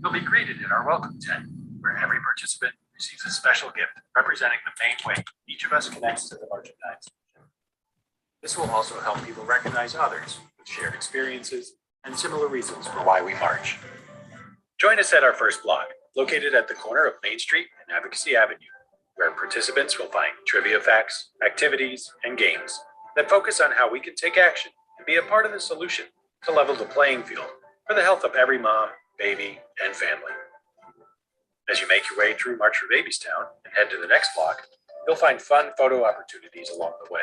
[SPEAKER 19] You'll be greeted in our welcome tent, where every participant receives a special gift representing the main way each of us connects to the March of Dimes. This will also help people recognize others with shared experiences and similar reasons for why we march. Join us at our first block, located at the corner of Main Street and Advocacy Avenue, where participants will find trivia facts, activities, and games that focus on how we can take action and be a part of the solution to level the playing field for the health of every mom, baby, and family. As you make your way through March for Babies Town and head to the next block, you'll find fun photo opportunities along the way.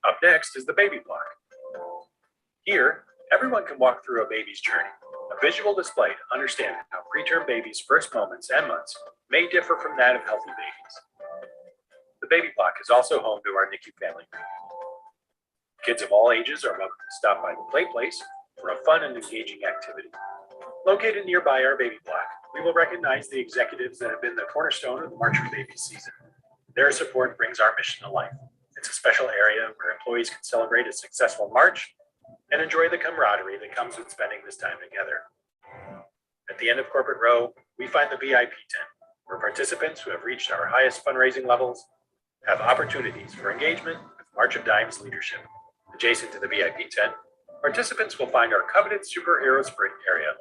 [SPEAKER 19] Up next is the baby block. Here, everyone can walk through a baby's journey, a visual display to understand how preterm babies' first moments and months may differ from that of healthy babies. The baby block is also home to our NICU family group. Kids of all ages are welcome to stop by the play place for a fun and engaging activity. Located nearby our baby block, we will recognize the executives that have been the cornerstone of the March for Babies season. Their support brings our mission to life. It's a special area where employees can celebrate a successful march and enjoy the camaraderie that comes with spending this time together. At the end of Corporate Row, we find the VIP tent, where participants who have reached our highest fundraising levels have opportunities for engagement with March of Dimes leadership. Adjacent to the VIP tent, participants will find our coveted superhero sprint area.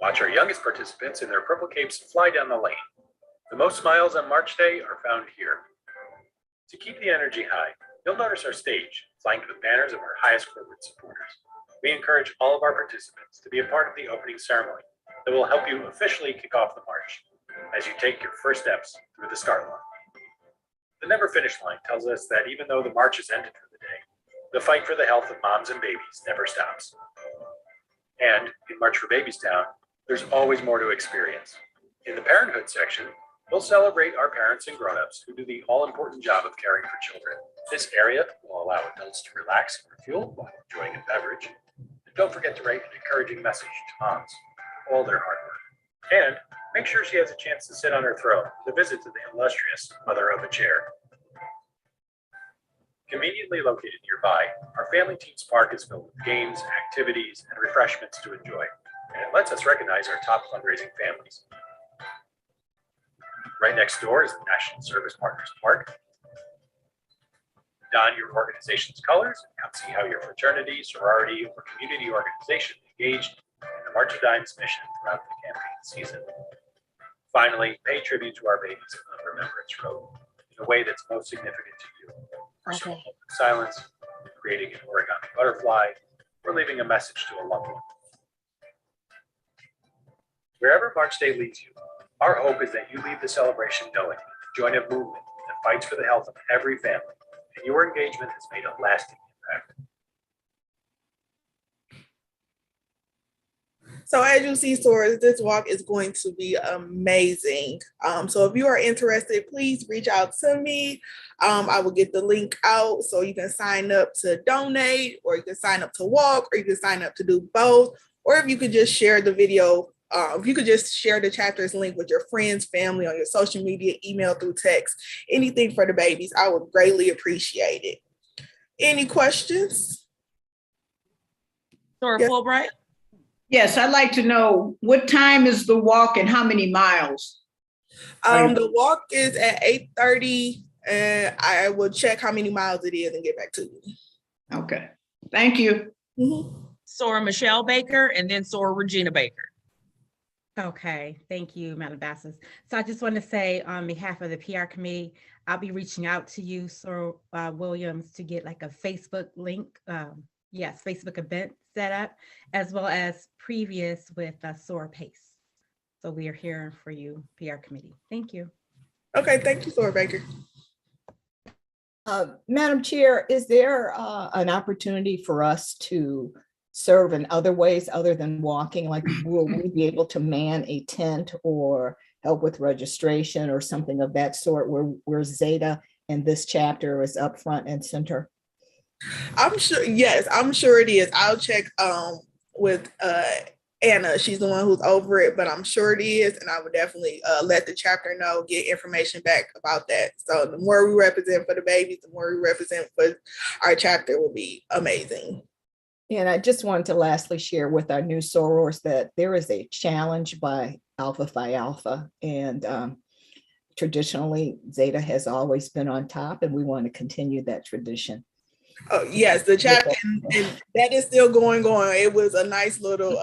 [SPEAKER 19] Watch our youngest participants in their purple capes fly down the lane. The most smiles on March Day are found here. To keep the energy high, you'll notice our stage flanked with banners of our highest corporate supporters. We encourage all of our participants to be a part of the opening ceremony that will help you officially kick off the march as you take your first steps through the start line. The never finish line tells us that even though the march has ended for the day, the fight for the health of moms and babies never stops. And in March for Babies Town, there's always more to experience. In the parenthood section, we'll celebrate our parents and grown-ups who do the all-important job of caring for children. This area will allow adults to relax and refuel while enjoying a beverage. And don't forget to write an encouraging message to moms for all their hard work. And make sure she has a chance to sit on her throne with a visit to the illustrious mother of a chair. Conveniently located nearby, our Family Teams Park is filled with games, activities, and refreshments to enjoy. And it lets us recognize our top fundraising families. Right next door is the National Service Partners Park. Don your organization's colors and come see how your fraternity, sorority, or community organization engaged in the March of Dimes mission throughout the campaign season. Finally, pay tribute to our babies on Remembrance Road in a way that's most significant to you. Personal silence, creating an origami butterfly, or leaving a message to a loved one. Wherever March Day leads you, our hope is that you leave the celebration knowing you join a movement that fights for the health of every family, and your engagement has made a lasting impact.
[SPEAKER 17] So as you see, Soares, this walk is going to be amazing. So if you are interested, please reach out to me. I will get the link out so you can sign up to donate, or you can sign up to walk, or you can sign up to do both. Or if you could just share the video, if you could just share the chapter's link with your friends, family, on your social media, email, through text, anything for the babies, I would greatly appreciate it. Any questions?
[SPEAKER 2] Dora Fulbright?
[SPEAKER 13] Yes, I'd like to know what time is the walk and how many miles?
[SPEAKER 17] The walk is at 8:30, and I will check how many miles it is and get back to you.
[SPEAKER 13] Okay, thank you.
[SPEAKER 2] Sora Michelle Baker, and then Sora Regina Baker.
[SPEAKER 11] Okay, thank you, Madam Bassis. So I just want to say on behalf of the PR committee, I'll be reaching out to you, Sir Williams, to get like a Facebook link, Facebook event set up, as well as previous with Sora Pace. So we are here for you, PR committee. Thank you.
[SPEAKER 17] Okay, thank you, Sora Baker.
[SPEAKER 14] Madam Chair, is there an opportunity for us to serve in other ways other than walking? Like, will we be able to man a tent or help with registration or something of that sort, where Zeta in this chapter is up front and center?
[SPEAKER 17] I'm sure, yes, I'm sure it is. I'll check with Anna. She's the one who's over it, but I'm sure it is. And I would definitely let the chapter know, get information back about that. So the more we represent for the babies, the more we represent for our chapter will be amazing.
[SPEAKER 14] And I just wanted to lastly share with our new sorors that there is a challenge by Alpha Phi Alpha. And traditionally, Zeta has always been on top, and we want to continue that tradition.
[SPEAKER 17] Oh, yes, the chapter, and that is still going on. It was a nice little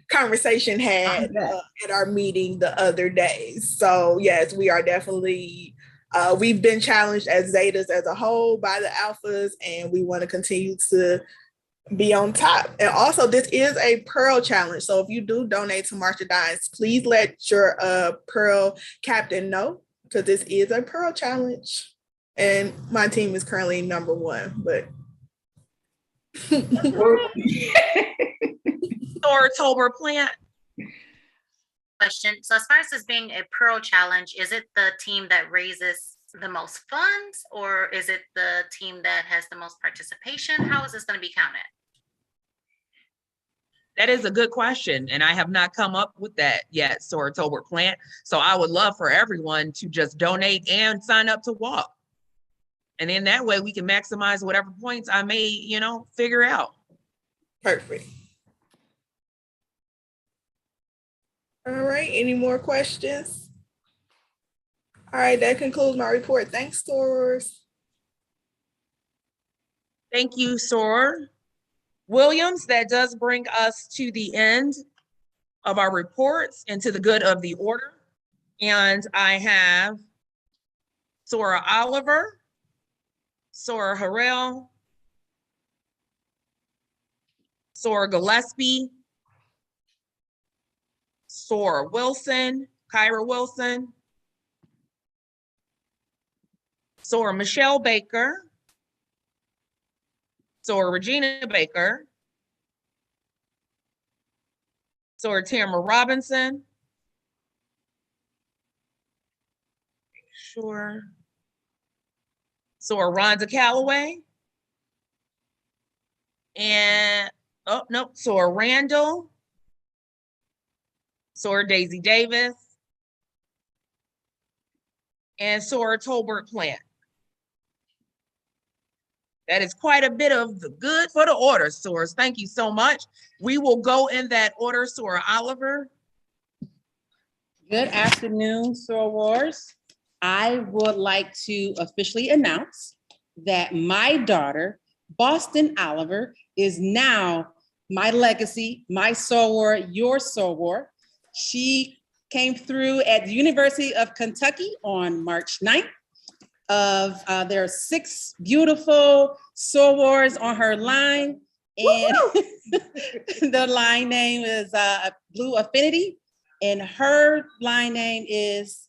[SPEAKER 17] conversation had at our meeting the other day. So yes, we are definitely, we've been challenged as Zetas as a whole by the Alphas, and we want to continue to be on top. And also, this is a Pearl challenge. So if you do donate to March of Dimes, please let your Pearl captain know, because this is a Pearl challenge. And my team is currently number 1, but
[SPEAKER 2] October plant.
[SPEAKER 15] Question. So as far as this being a Pearl challenge, is it the team that raises the most funds, or is it the team that has the most participation? How is this going to be counted?
[SPEAKER 2] That is a good question, and I have not come up with that yet, Soratober Plant. So I would love for everyone to just donate and sign up to walk. And in that way, we can maximize whatever points I may, figure out.
[SPEAKER 17] Perfect. All right, any more questions? All right, that concludes my report. Thanks, sorors.
[SPEAKER 2] Thank you, Soror Williams. That does bring us to the end of our reports and to the good of the order. And I have Soror Oliver, Soror Harrell, Soror Gillespie, Soror Wilson, Kyra Wilson, Soror Michelle Baker, Soror Regina Baker, Soror Tamara Robinson, Soror Rhonda Calloway, and Soror Randall, Soror Daisy Davis, and Soror Tolbert Plant. That is quite a bit of the good for the order, Sorors. Thank you so much. We will go in that order. Soror Oliver.
[SPEAKER 1] Good afternoon, sorors. I would like to officially announce that my daughter, Boston Oliver, is now my legacy, my soror, your soror. She came through at the University of Kentucky on March 9th. There are 6 beautiful sorors on her line, and the line name is Blue Affinity, and her line name is,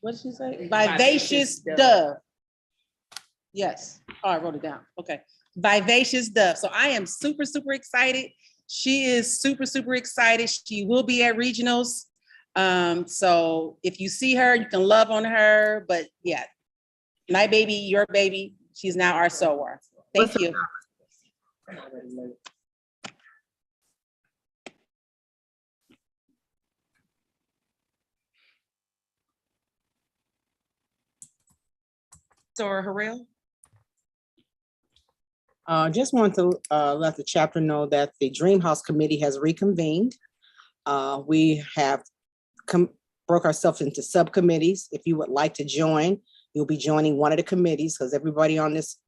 [SPEAKER 1] what did she say? Vivacious Dove. Yes. Oh, I wrote it down. Okay. Vivacious Dove. So I am super, super excited. She is super, super excited. She will be at regionals. So if you see her, you can love on her. But yeah, my baby, your baby, she's now our soror. Thank you.
[SPEAKER 2] Soror Harrell.
[SPEAKER 3] Just want to let the chapter know that the Dream House Committee has reconvened. We have broke ourselves into subcommittees. If you would like to join, you'll be joining one of the committees, because everybody on this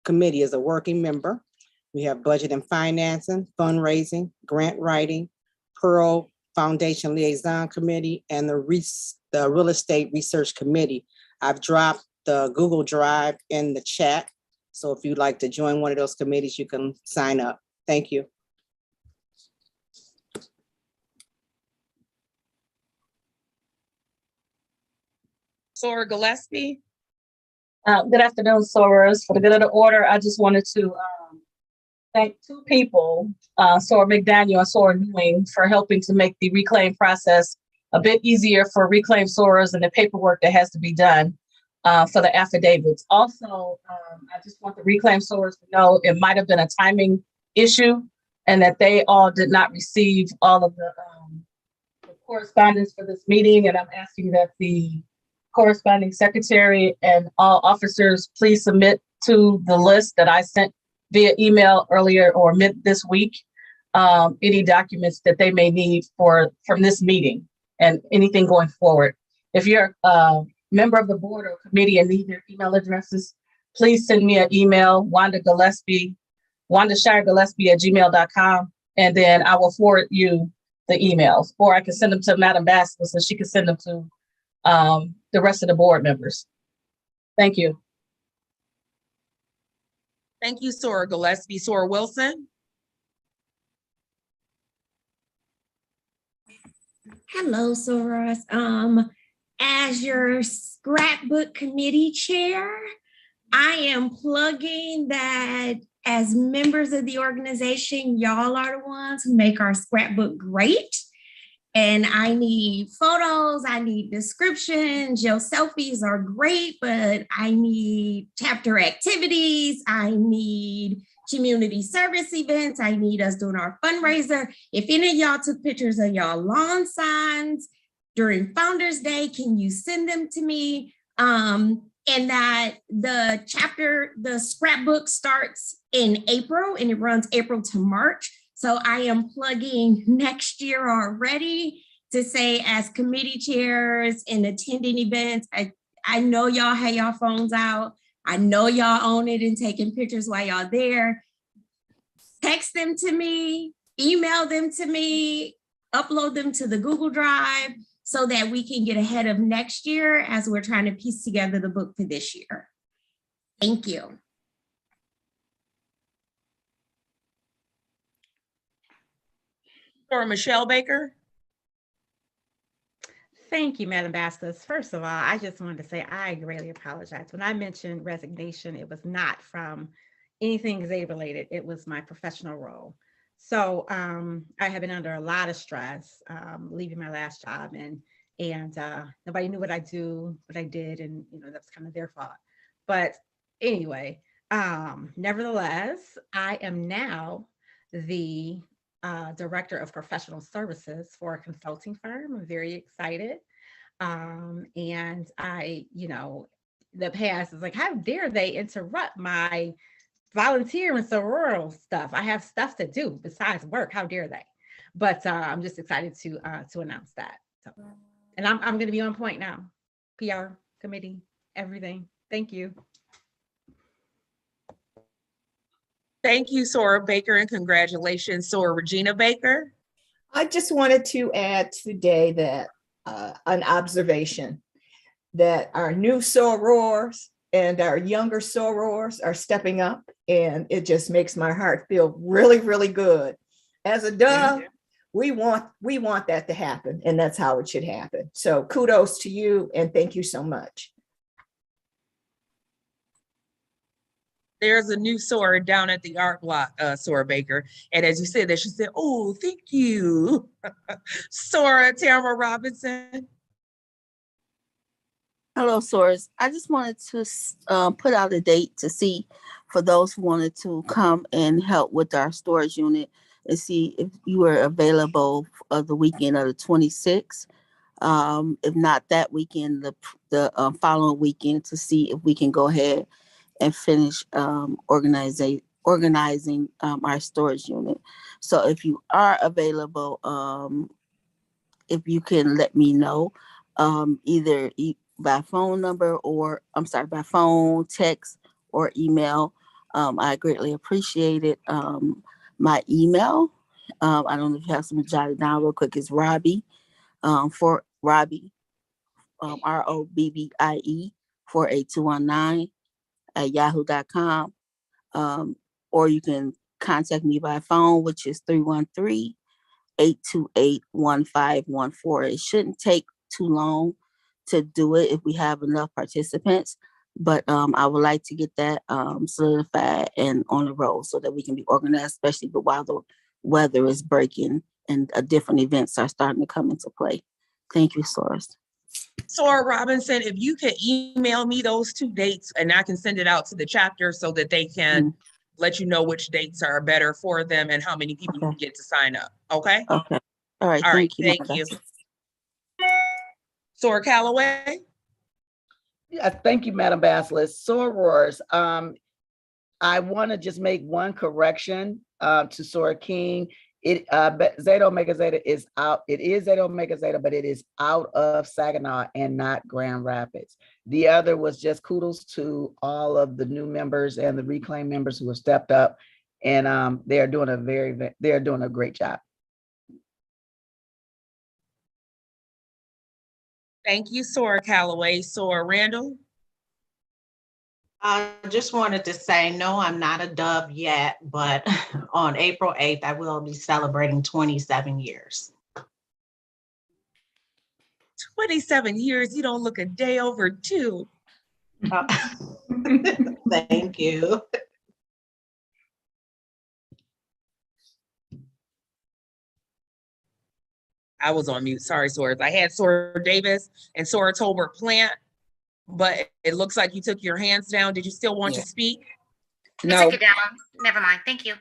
[SPEAKER 3] committee is a working member. We have budget and financing, fundraising, grant writing, Pearl Foundation Liaison Committee, and the Real Estate Research Committee. I've dropped the Google Drive in the chat. So if you'd like to join one of those committees, you can sign up. Thank you.
[SPEAKER 2] Soror Gillespie.
[SPEAKER 12] Good afternoon, sorors. For the good of the order, I just wanted to thank 2 people, Soror McDaniel and Soror Ewing, for helping to make the reclaim process a bit easier for reclaim sorors and the paperwork that has to be done for the affidavits. Also, I just want the reclaim sorors to know it might have been a timing issue and that they all did not receive all of the correspondence for this meeting. And I'm asking that the corresponding secretary and all officers please submit to the list that I sent via email earlier or mid this week, any documents that they may need from this meeting and anything going forward. If you're a member of the board or committee and need their email addresses, please send me an email, wandashire.gillespie@gmail.com, and then I will forward you the emails, or I can send them to Madam Bassler so she can send them to the rest of the board members. Thank you.
[SPEAKER 2] Thank you, Sora Gillespie. Sora Wilson.
[SPEAKER 5] Hello, Soros. As your scrapbook committee chair, I am plugging that as members of the organization, y'all are the ones who make our scrapbook great. And I need photos, I need descriptions. Your selfies are great, but I need chapter activities. I need community service events. I need us doing our fundraiser. If any of y'all took pictures of y'all lawn signs during Founders Day, can you send them to me? And that the scrapbook starts in April and it runs April to March. So I am plugging next year already to say, as committee chairs and attending events, I know y'all have y'all phones out. I know y'all own it and taking pictures while y'all there. Text them to me, email them to me, upload them to the Google Drive so that we can get ahead of next year as we're trying to piece together the book for this year. Thank you.
[SPEAKER 2] Or Michelle Baker.
[SPEAKER 11] Thank you, Madam Bastos. First of all, I just wanted to say I greatly apologize. When I mentioned resignation, it was not from anything Zay related. It was my professional role. So I have been under a lot of stress leaving my last job, and nobody knew what I did, and that's kind of their fault. But anyway, nevertheless, I am now the Director of Professional Services for a consulting firm. I'm very excited. And I, the past is like, how dare they interrupt my volunteer and sororal stuff? I have stuff to do besides work. How dare they? But I'm just excited to announce that. So, and I'm going to be on point now. PR committee, everything. Thank you.
[SPEAKER 2] Thank you, Sora Baker, and congratulations, Sora Regina Baker.
[SPEAKER 14] I just wanted to add today that an observation that our new sorors and our younger sorors are stepping up, and it just makes my heart feel really, really good. As a dove, we want that to happen, and that's how it should happen. So kudos to you, and thank you so much.
[SPEAKER 2] There's a new Sora down at the art block, Sora Baker. And as you said that, she said, oh, thank you. Sora Tamara Robinson.
[SPEAKER 6] Hello, Soras. I just wanted to put out a date to see for those who wanted to come and help with our storage unit and see if you were available the weekend of the 26th. If not that weekend, the following weekend, to see if we can go ahead and finish organizing our storage unit. So if you are available, if you can let me know, either by phone number or by phone, text, or email. I greatly appreciate it. My email, I don't know if you have some jotted down real quick, is Robbie, for Robbie, ROBBIE 48219 at yahoo.com. Or you can contact me by phone, which is 313-828-1514. It shouldn't take too long to do it if we have enough participants, but I would like to get that solidified and on the road so that we can be organized, especially while the weather is breaking and different events are starting to come into play. Thank you, Source.
[SPEAKER 2] Sora Robinson, if you can email me those two dates and I can send it out to the chapter so that they can let you know which dates are better for them and how many people you can get to sign up. Okay?
[SPEAKER 6] Okay. All right.
[SPEAKER 2] All right.
[SPEAKER 6] Thank you.
[SPEAKER 2] Thank
[SPEAKER 6] Madam
[SPEAKER 2] you.
[SPEAKER 6] Basler.
[SPEAKER 2] Sora Calloway.
[SPEAKER 24] Yeah, thank you, Madam Basilisk. Sorors, I want to just make one correction to Sora King. Zeta Omega Zeta is out. It is Zeta Omega Zeta, but it is out of Saginaw and not Grand Rapids. The other was just kudos to all of the new members and the reclaimed members who have stepped up, and they are doing a great job.
[SPEAKER 2] Thank you, Sora Calloway. Sora Randall.
[SPEAKER 7] I just wanted to say, no, I'm not a dove yet, but on April 8th, I will be celebrating 27 years.
[SPEAKER 2] 27 years, you don't look a day over 2.
[SPEAKER 7] Thank you.
[SPEAKER 2] I was on mute. Sorry, Sora. I had Sora Davis and Sora Tolbert Plant, but it looks like you took your hands down. Did you still want to speak?
[SPEAKER 15] I took it down. Never mind. Thank you.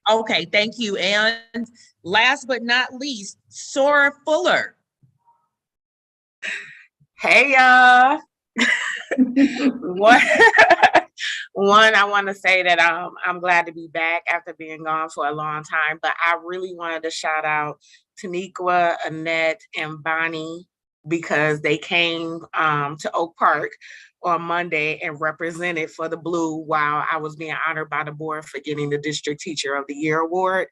[SPEAKER 2] Okay, thank you. And last but not least, Sora Fuller.
[SPEAKER 20] Hey, y'all. One, I want to say that I'm glad to be back after being gone for a long time, but I really wanted to shout out Taniqua, Annette, and Bonnie because they came to Oak Park on Monday and represented for the Blue while I was being honored by the board for getting the District Teacher of the Year award.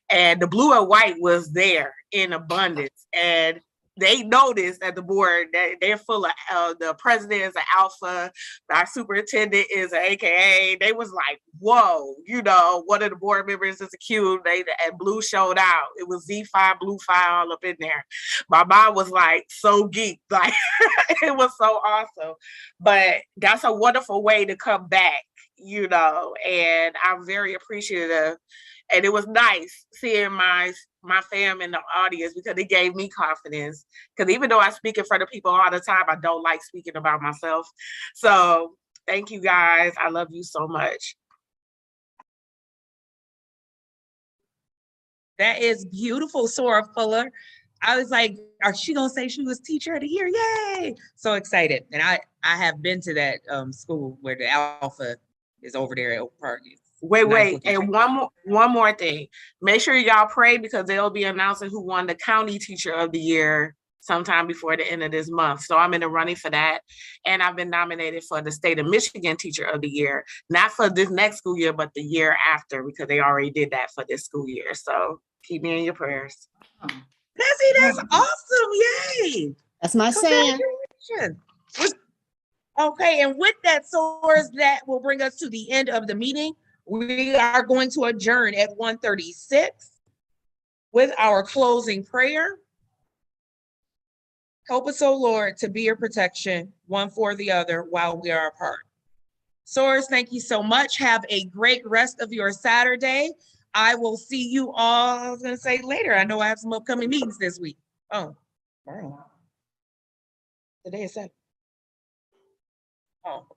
[SPEAKER 20] And the blue and white was there in abundance. And they noticed at the board that they're full of the president is an alpha, our superintendent is an AKA. They was like, whoa, one of the board members is a Q. And Blue showed out. It was Z5, Blue 5 all up in there. My mom was like so geeked, like it was so awesome. But that's a wonderful way to come back, and I'm very appreciative. And it was nice seeing my fam in the audience because it gave me confidence. Because even though I speak in front of people all the time, I don't like speaking about myself. So thank you guys. I love you so much.
[SPEAKER 2] That is beautiful, Sora Fuller. I was like, are she gonna say she was Teacher of the Year? Yay! So excited. And I have been to that school where the alpha is over there at Oak Park.
[SPEAKER 20] Wait, and one more thing. Make sure y'all pray because they'll be announcing who won the County Teacher of the Year sometime before the end of this month. So I'm in the running for that. And I've been nominated for the State of Michigan Teacher of the Year, not for this next school year, but the year after, because they already did that for this school year. So keep me in your prayers.
[SPEAKER 2] Bessie, that's awesome. Yay.
[SPEAKER 3] That's my saying.
[SPEAKER 2] Congratulations. Okay, and with that, Soars, that will bring us to the end of the meeting. We are going to adjourn at 1:36 with our closing prayer. Help us, O Lord, to be your protection, one for the other, while we are apart. Soars, thank you so much. Have a great rest of your Saturday. I will see you all, I was going to say later. I know I have some upcoming meetings this week. Oh, wow. Today is Saturday. Oh.